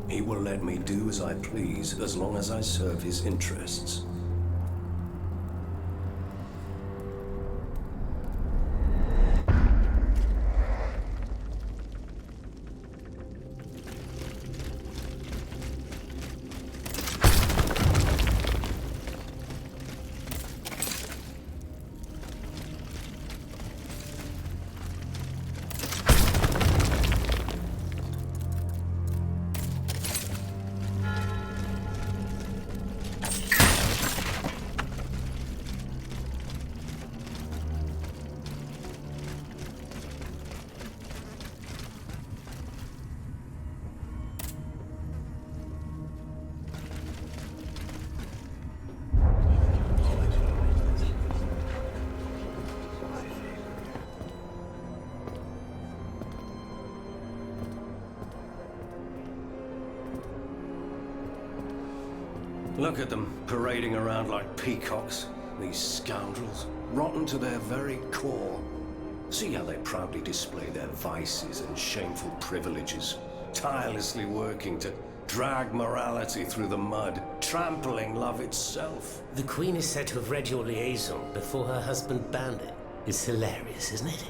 He will let me do as I please as long as I serve his interests. Look at them, parading around like peacocks. These scoundrels, rotten to their very core. See how they proudly display their vices and shameful privileges, tirelessly working to drag morality through the mud, trampling love itself. The Queen is said to have read your liaison before her husband banned it. It's hilarious, isn't it?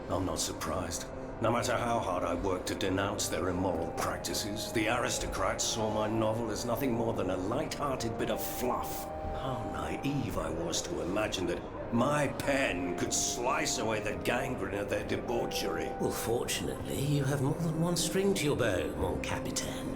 I'm not surprised. No matter how hard I work to denounce their immoral practices, the aristocrats saw my novel as nothing more than a light-hearted bit of fluff. How naive I was to imagine that my pen could slice away the gangrene of their debauchery. Well, fortunately, you have more than one string to your bow, mon capitaine.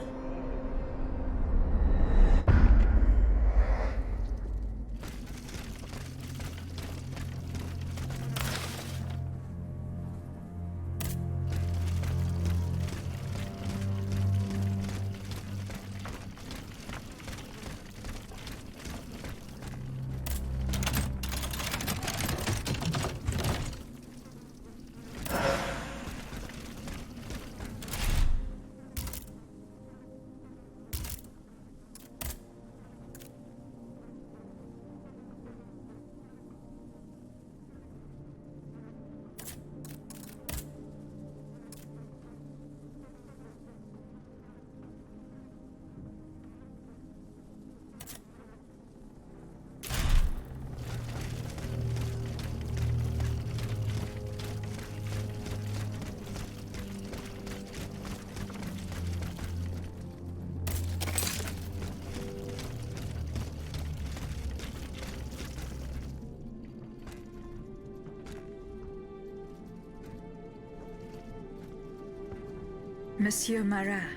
Monsieur Marat.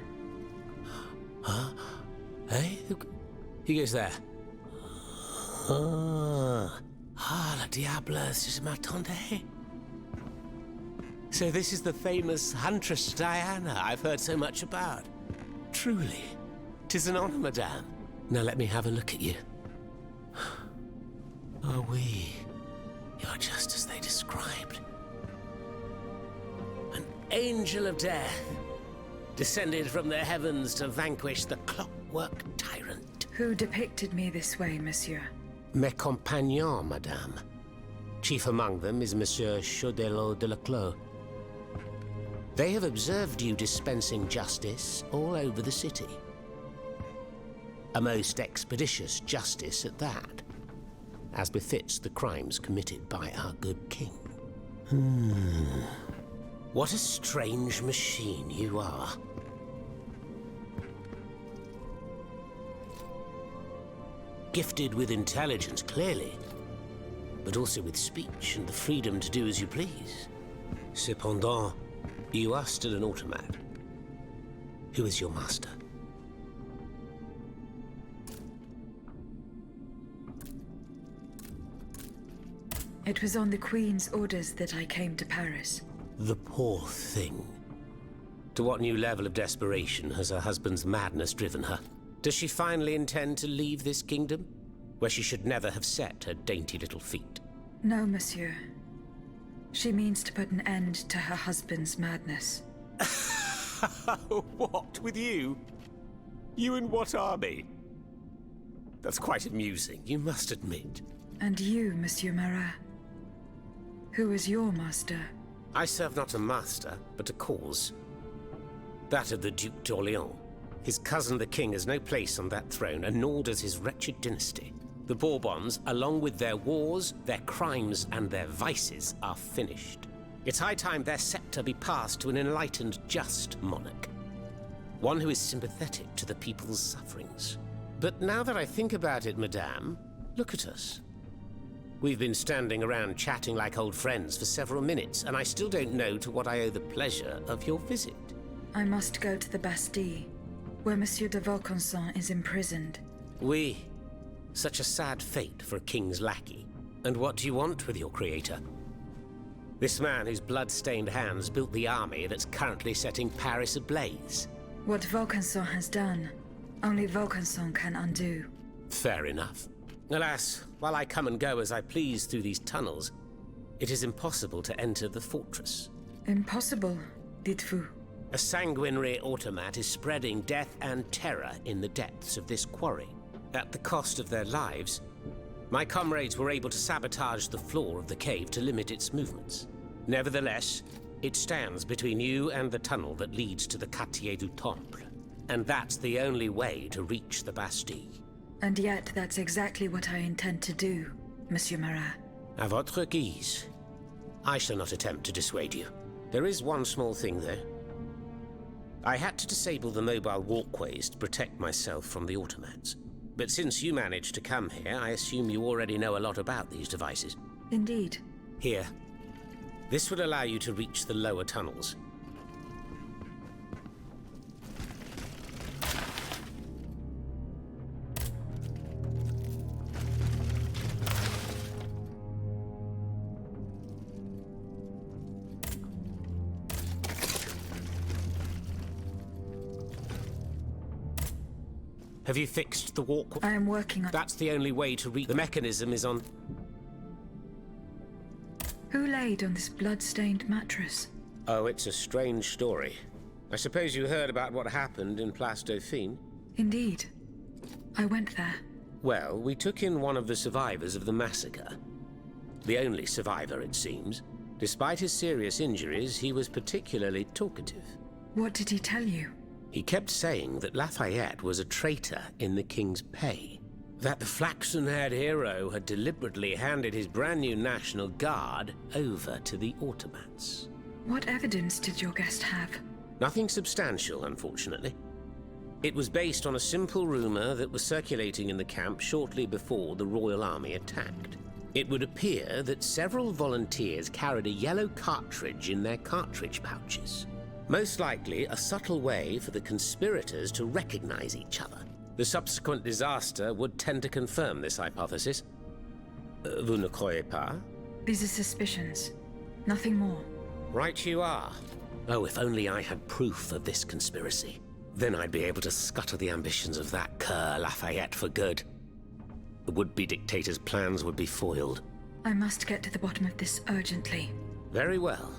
Huh? Hey? Who goes there? La diable, je m'attendais. So this is the famous Huntress Diana I've heard so much about. Truly, 'tis an honor, madame. Now let me have a look at you. Oh, you're just as they described. An angel of death, descended from the heavens to vanquish the clockwork tyrant. Who depicted me this way, monsieur? Mes compagnons, madame. Chief among them is Monsieur Chaudelot de la Clos. They have observed you dispensing justice all over the city. A most expeditious justice at that, as befits the crimes committed by our good king. What a strange machine you are. Gifted with intelligence, clearly, but also with speech and the freedom to do as you please. Cependant, you are still an automat. Who is your master? It was on the Queen's orders that I came to Paris. The poor thing. To what new level of desperation has her husband's madness driven her? Does she finally intend to leave this kingdom, where she should never have set her dainty little feet? No, monsieur. She means to put an end to her husband's madness. What, with you? You in what army? That's quite amusing, you must admit. And you, Monsieur Marat? Who is your master? I serve not a master, but a cause. That of the Duc d'Orléans. His cousin the king has no place on that throne, and nor does his wretched dynasty. The Bourbons, along with their wars, their crimes, and their vices, are finished. It's high time their scepter be passed to an enlightened, just monarch. One who is sympathetic to the people's sufferings. But now that I think about it, madame, look at us. We've been standing around chatting like old friends for several minutes, and I still don't know to what I owe the pleasure of your visit. I must go to the Bastille, where Monsieur de Vaucanson is imprisoned. Oui. Such a sad fate for a king's lackey. And what do you want with your creator? This man whose blood-stained hands built the army that's currently setting Paris ablaze. What Vaucanson has done, only Vaucanson can undo. Fair enough. Alas, while I come and go as I please through these tunnels, it is impossible to enter the fortress. Impossible, dites-vous? A sanguinary automat is spreading death and terror in the depths of this quarry. At the cost of their lives, my comrades were able to sabotage the floor of the cave to limit its movements. Nevertheless, it stands between you and the tunnel that leads to the Quartier du Temple. And that's the only way to reach the Bastille. And yet that's exactly what I intend to do, Monsieur Marat. À votre guise. I shall not attempt to dissuade you. There is one small thing, though. I had to disable the mobile walkways to protect myself from the automats. But since you managed to come here, I assume you already know a lot about these devices. Indeed. Here. This will allow you to reach the lower tunnels. Have you fixed the walkway? I am working on... That's the only way to reach... The mechanism is on... Who laid on this blood-stained mattress? Oh, it's a strange story. I suppose you heard about what happened in Place Dauphine? Indeed. I went there. Well, we took in one of the survivors of the massacre. The only survivor, it seems. Despite his serious injuries, he was particularly talkative. What did he tell you? He kept saying that Lafayette was a traitor in the king's pay. That the flaxen-haired hero had deliberately handed his brand new National Guard over to the automats. What evidence did your guest have? Nothing substantial, unfortunately. It was based on a simple rumor that was circulating in the camp shortly before the Royal Army attacked. It would appear that several volunteers carried a yellow cartridge in their cartridge pouches. Most likely a subtle way for the conspirators to recognize each other. The subsequent disaster would tend to confirm this hypothesis. Vous ne croyez pas? These are suspicions. Nothing more. Right you are. Oh, if only I had proof of this conspiracy. Then I'd be able to scutter the ambitions of that cur Lafayette for good. The would-be dictator's plans would be foiled. I must get to the bottom of this urgently. Very well.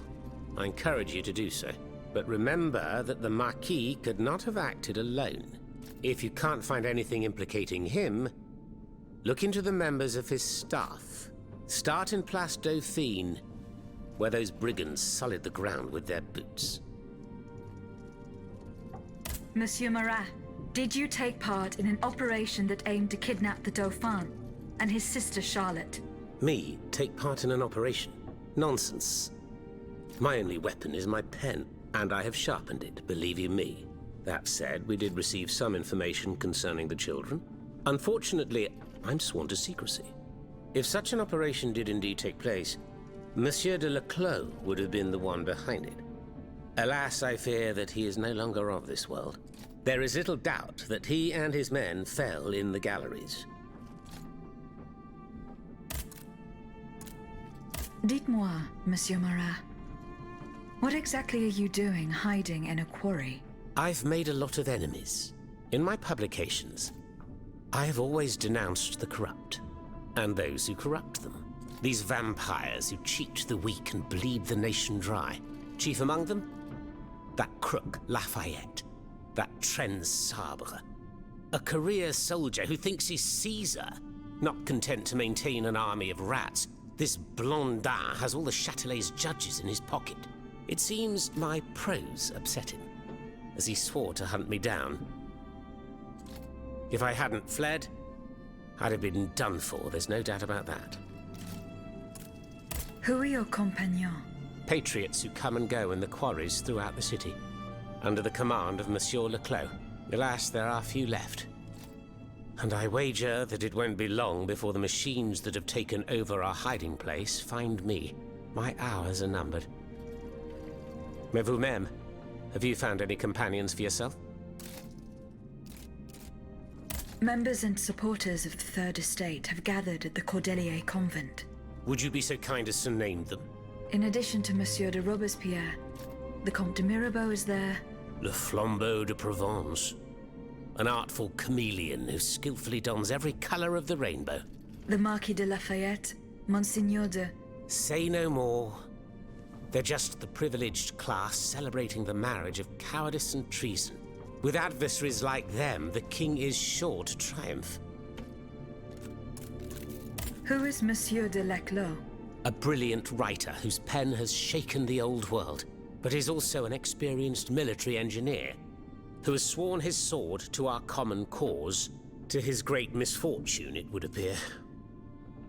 I encourage you to do so. But remember that the Marquis could not have acted alone. If you can't find anything implicating him, look into the members of his staff. Start in Place Dauphine, where those brigands sullied the ground with their boots. Monsieur Marat, did you take part in an operation that aimed to kidnap the Dauphin and his sister Charlotte? Me? Take part in an operation? Nonsense. My only weapon is my pen. And I have sharpened it, believe you me. That said, we did receive some information concerning the children. Unfortunately, I'm sworn to secrecy. If such an operation did indeed take place, Monsieur de Leclos would have been the one behind it. Alas, I fear that he is no longer of this world. There is little doubt that he and his men fell in the galleries. Dites-moi, Monsieur Marat. What exactly are you doing hiding in a quarry? I've made a lot of enemies. In my publications, I have always denounced the corrupt, and those who corrupt them. These vampires who cheat the weak and bleed the nation dry. Chief among them? That crook, Lafayette. That Trenz Sabre. A career soldier who thinks he's Caesar. Not content to maintain an army of rats, this Blondin has all the Châtelet's judges in his pocket. It seems my prose upset him, as he swore to hunt me down. If I hadn't fled, I'd have been done for, there's no doubt about that. Who are your compagnons? Patriots who come and go in the quarries throughout the city, under the command of Monsieur Leclos. Alas, there are few left. And I wager that it won't be long before the machines that have taken over our hiding place find me. My hours are numbered. Mais vous-même, have you found any companions for yourself? Members and supporters of the Third Estate have gathered at the Cordelier Convent. Would you be so kind as to name them? In addition to Monsieur de Robespierre, the Comte de Mirabeau is there. Le Flambeau de Provence. An artful chameleon who skillfully dons every colour of the rainbow. The Marquis de Lafayette, Monsignor de... Say no more. They're just the privileged class celebrating the marriage of cowardice and treason. With adversaries like them, the king is sure to triumph. Who is Monsieur de Leclos? A brilliant writer whose pen has shaken the old world, but is also an experienced military engineer who has sworn his sword to our common cause, to his great misfortune, it would appear.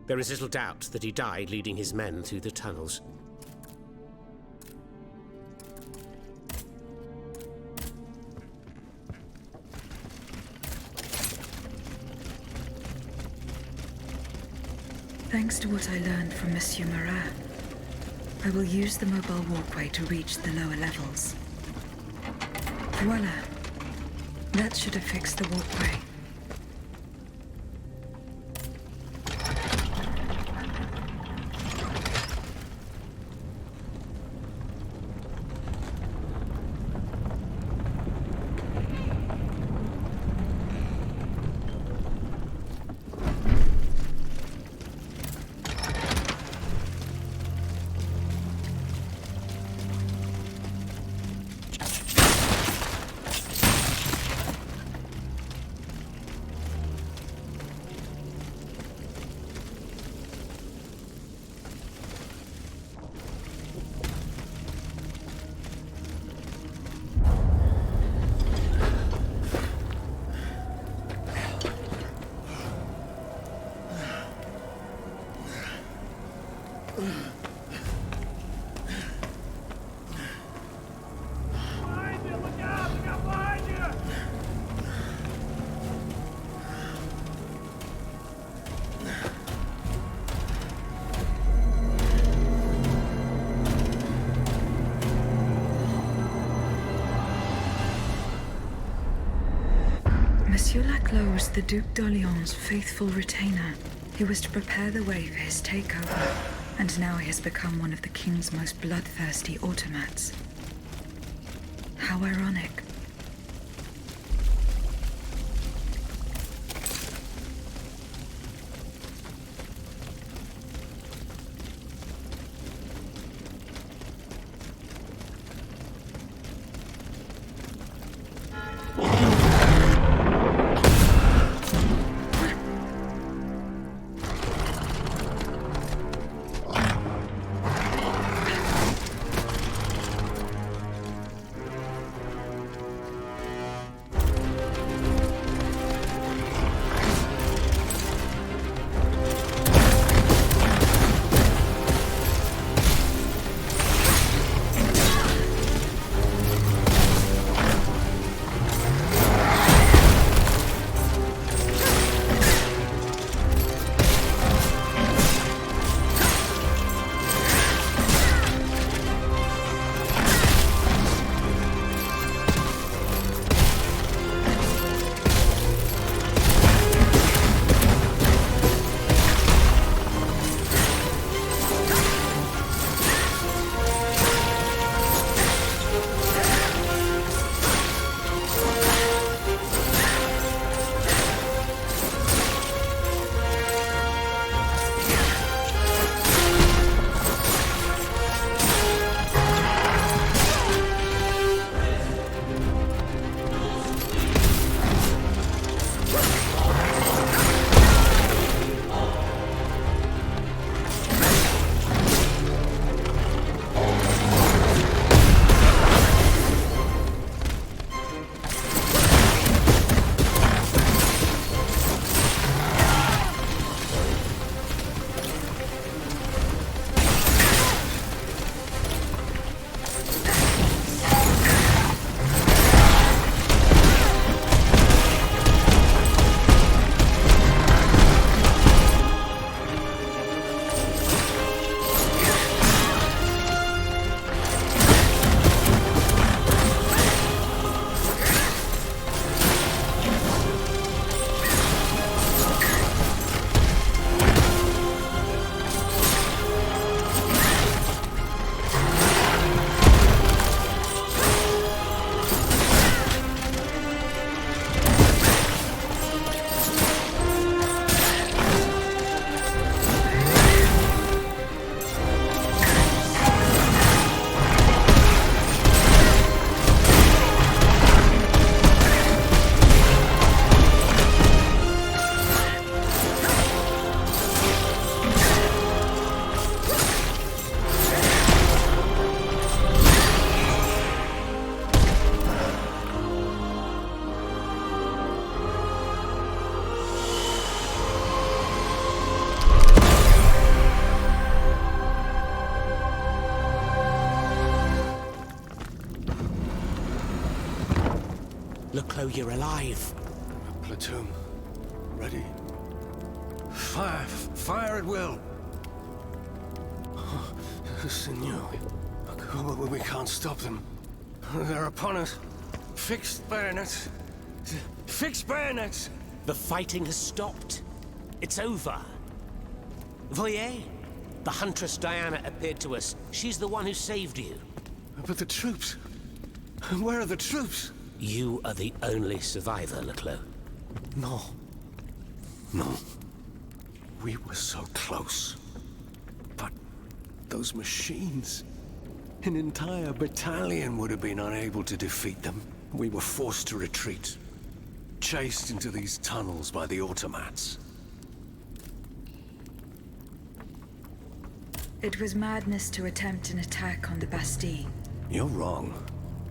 There is little doubt that he died leading his men through the tunnels. Thanks to what I learned from Monsieur Marat, I will use the mobile walkway to reach the lower levels. Voila. That should have fixed the walkway. Monsieur Laclos was the Duc d'Orléans' faithful retainer. He was to prepare the way for his takeover, and now he has become one of the king's most bloodthirsty automats. How ironic. Leclos, you're alive. Platoon. Ready. Fire! Fire at will! Oh, Senor, we can't stop them. They're upon us. Fixed bayonets. Fixed bayonets! The fighting has stopped. It's over. Voyez? The Huntress Diana appeared to us. She's the one who saved you. But the troops... Where are the troops? You are the only survivor, Leclos. No. No. We were so close. But those machines... An entire battalion would have been unable to defeat them. We were forced to retreat. Chased into these tunnels by the automats. It was madness to attempt an attack on the Bastille. You're wrong.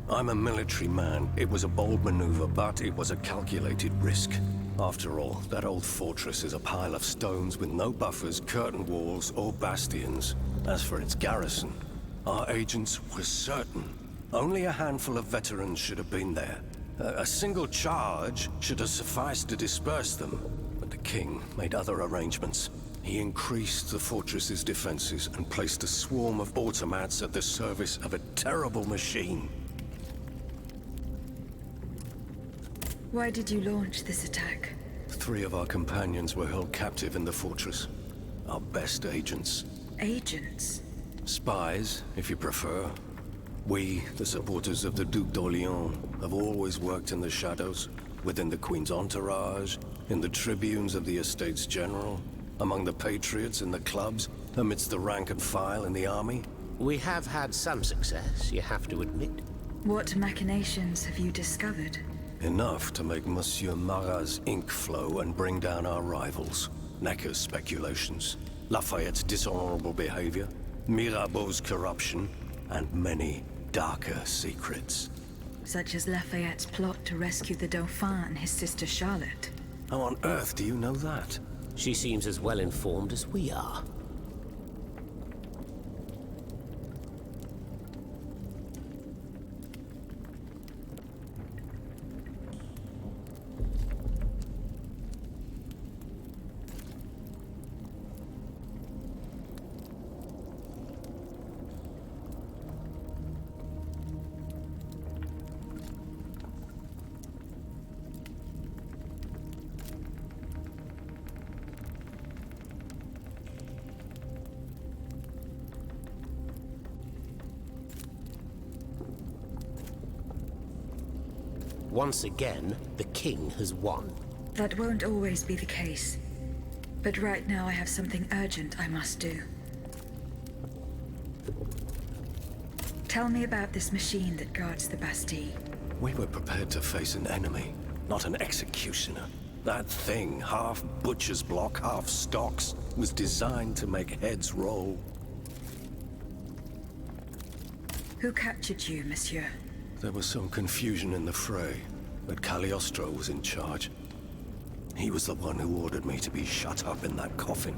I'm a military man. It was a bold maneuver, but it was a calculated risk. After all, that old fortress is a pile of stones with no buffers, curtain walls, or bastions. As for its garrison, our agents were certain. Only a handful of veterans should have been there. A single charge should have sufficed to disperse them. But the king made other arrangements. He increased the fortress's defenses and placed a swarm of automats at the service of a terrible machine. Why did you launch this attack? 3 of our companions were held captive in the fortress. Our best agents. Agents? Spies, if you prefer. We, the supporters of the Duc d'Orléans, have always worked in the shadows, within the Queen's entourage, in the tribunes of the Estates General, among the patriots in the clubs, amidst the rank and file in the army. We have had some success, you have to admit. What machinations have you discovered? Enough to make Monsieur Marat's ink flow and bring down our rivals. Necker's speculations, Lafayette's dishonorable behavior, Mirabeau's corruption, and many darker secrets. Such as Lafayette's plot to rescue the Dauphin and his sister Charlotte. How on earth do you know that? She seems as well informed as we are. Once again, the king has won. That won't always be the case. But right now I have something urgent I must do. Tell me about this machine that guards the Bastille. We were prepared to face an enemy, not an executioner. That thing, half butcher's block, half stocks, was designed to make heads roll. Who captured you, monsieur? There was some confusion in the fray, but Cagliostro was in charge. He was the one who ordered me to be shut up in that coffin.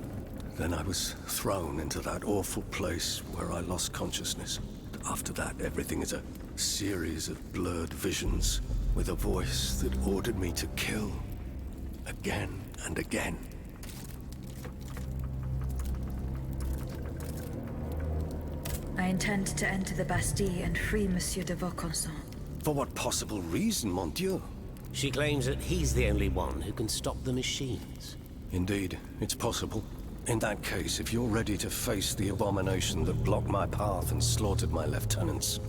Then I was thrown into that awful place where I lost consciousness. After that, everything is a series of blurred visions, with a voice that ordered me to kill, again and again. I intend to enter the Bastille and free Monsieur de Vaucanson. For what possible reason, mon Dieu? She claims that he's the only one who can stop the machines. Indeed, it's possible. In that case, if you're ready to face the abomination that blocked my path and slaughtered my lieutenants,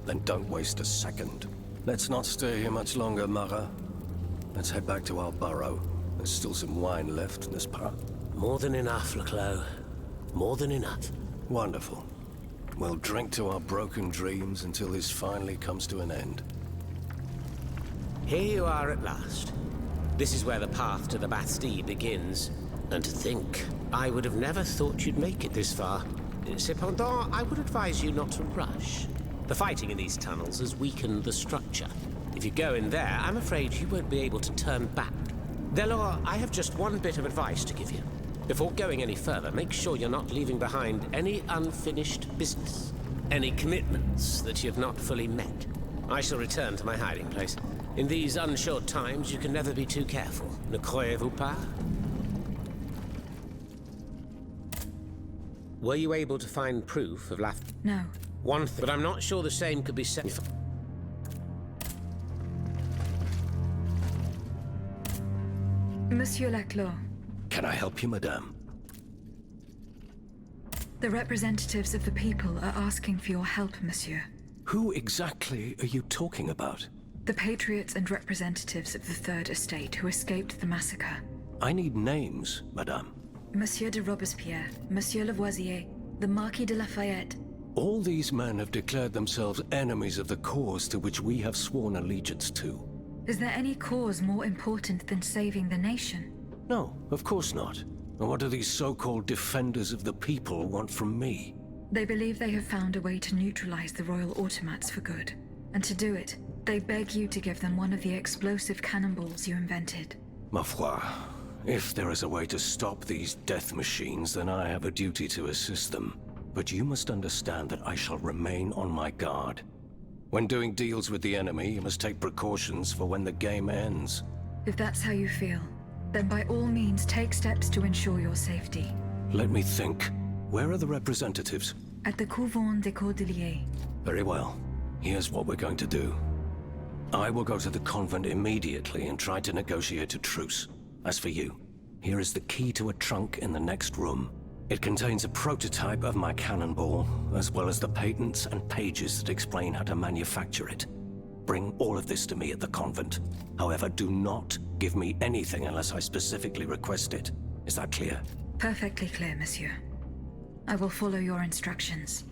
then don't waste a second. Let's not stay here much longer, Marat. Let's head back to our burrow. There's still some wine left in this part. More than enough, Leclos. More than enough. Wonderful. We'll drink to our broken dreams until this finally comes to an end. Here you are at last. This is where the path to the Bastille begins. And to think, I would have never thought you'd make it this far. Cependant, I would advise you not to rush. The fighting in these tunnels has weakened the structure. If you go in there, I'm afraid you won't be able to turn back. Delors, I have just one bit of advice to give you. Before going any further, make sure you're not leaving behind any unfinished business. Any commitments that you've not fully met. I shall return to my hiding place. In these unsure times, you can never be too careful. Ne croyez-vous pas? Were you able to find proof of No. One thing, but I'm not sure the same could be said for... Monsieur Laclos, Can I help you, madame? the representatives of the people are asking for your help, monsieur. Who exactly are you talking about? The patriots and representatives of the Third Estate who escaped the massacre. I need names, madame. Monsieur de Robespierre, Monsieur Lavoisier, the Marquis de Lafayette. All these men have declared themselves enemies of the cause to which we have sworn allegiance to. Is there any cause more important than saving the nation? No, of course not. And what do these so-called defenders of the people want from me? They believe they have found a way to neutralize the royal automats for good. And to do it, they beg you to give them one of the explosive cannonballs you invented. Ma foi, if there is a way to stop these death machines, then I have a duty to assist them. But you must understand that I shall remain on my guard. When doing deals with the enemy, you must take precautions for when the game ends. If that's how you feel, then by all means take steps to ensure your safety. Let me think. Where are the representatives? At the Couvent des Cordeliers. Very well. Here's what we're going to do. I will go to the convent immediately and try to negotiate a truce. As for you, here is the key to a trunk in the next room. It contains a prototype of my cannonball, as well as the patents and pages that explain how to manufacture it. Bring all of this to me at the convent. However, do not give me anything unless I specifically request it. Is that clear? Perfectly clear, monsieur. I will follow your instructions.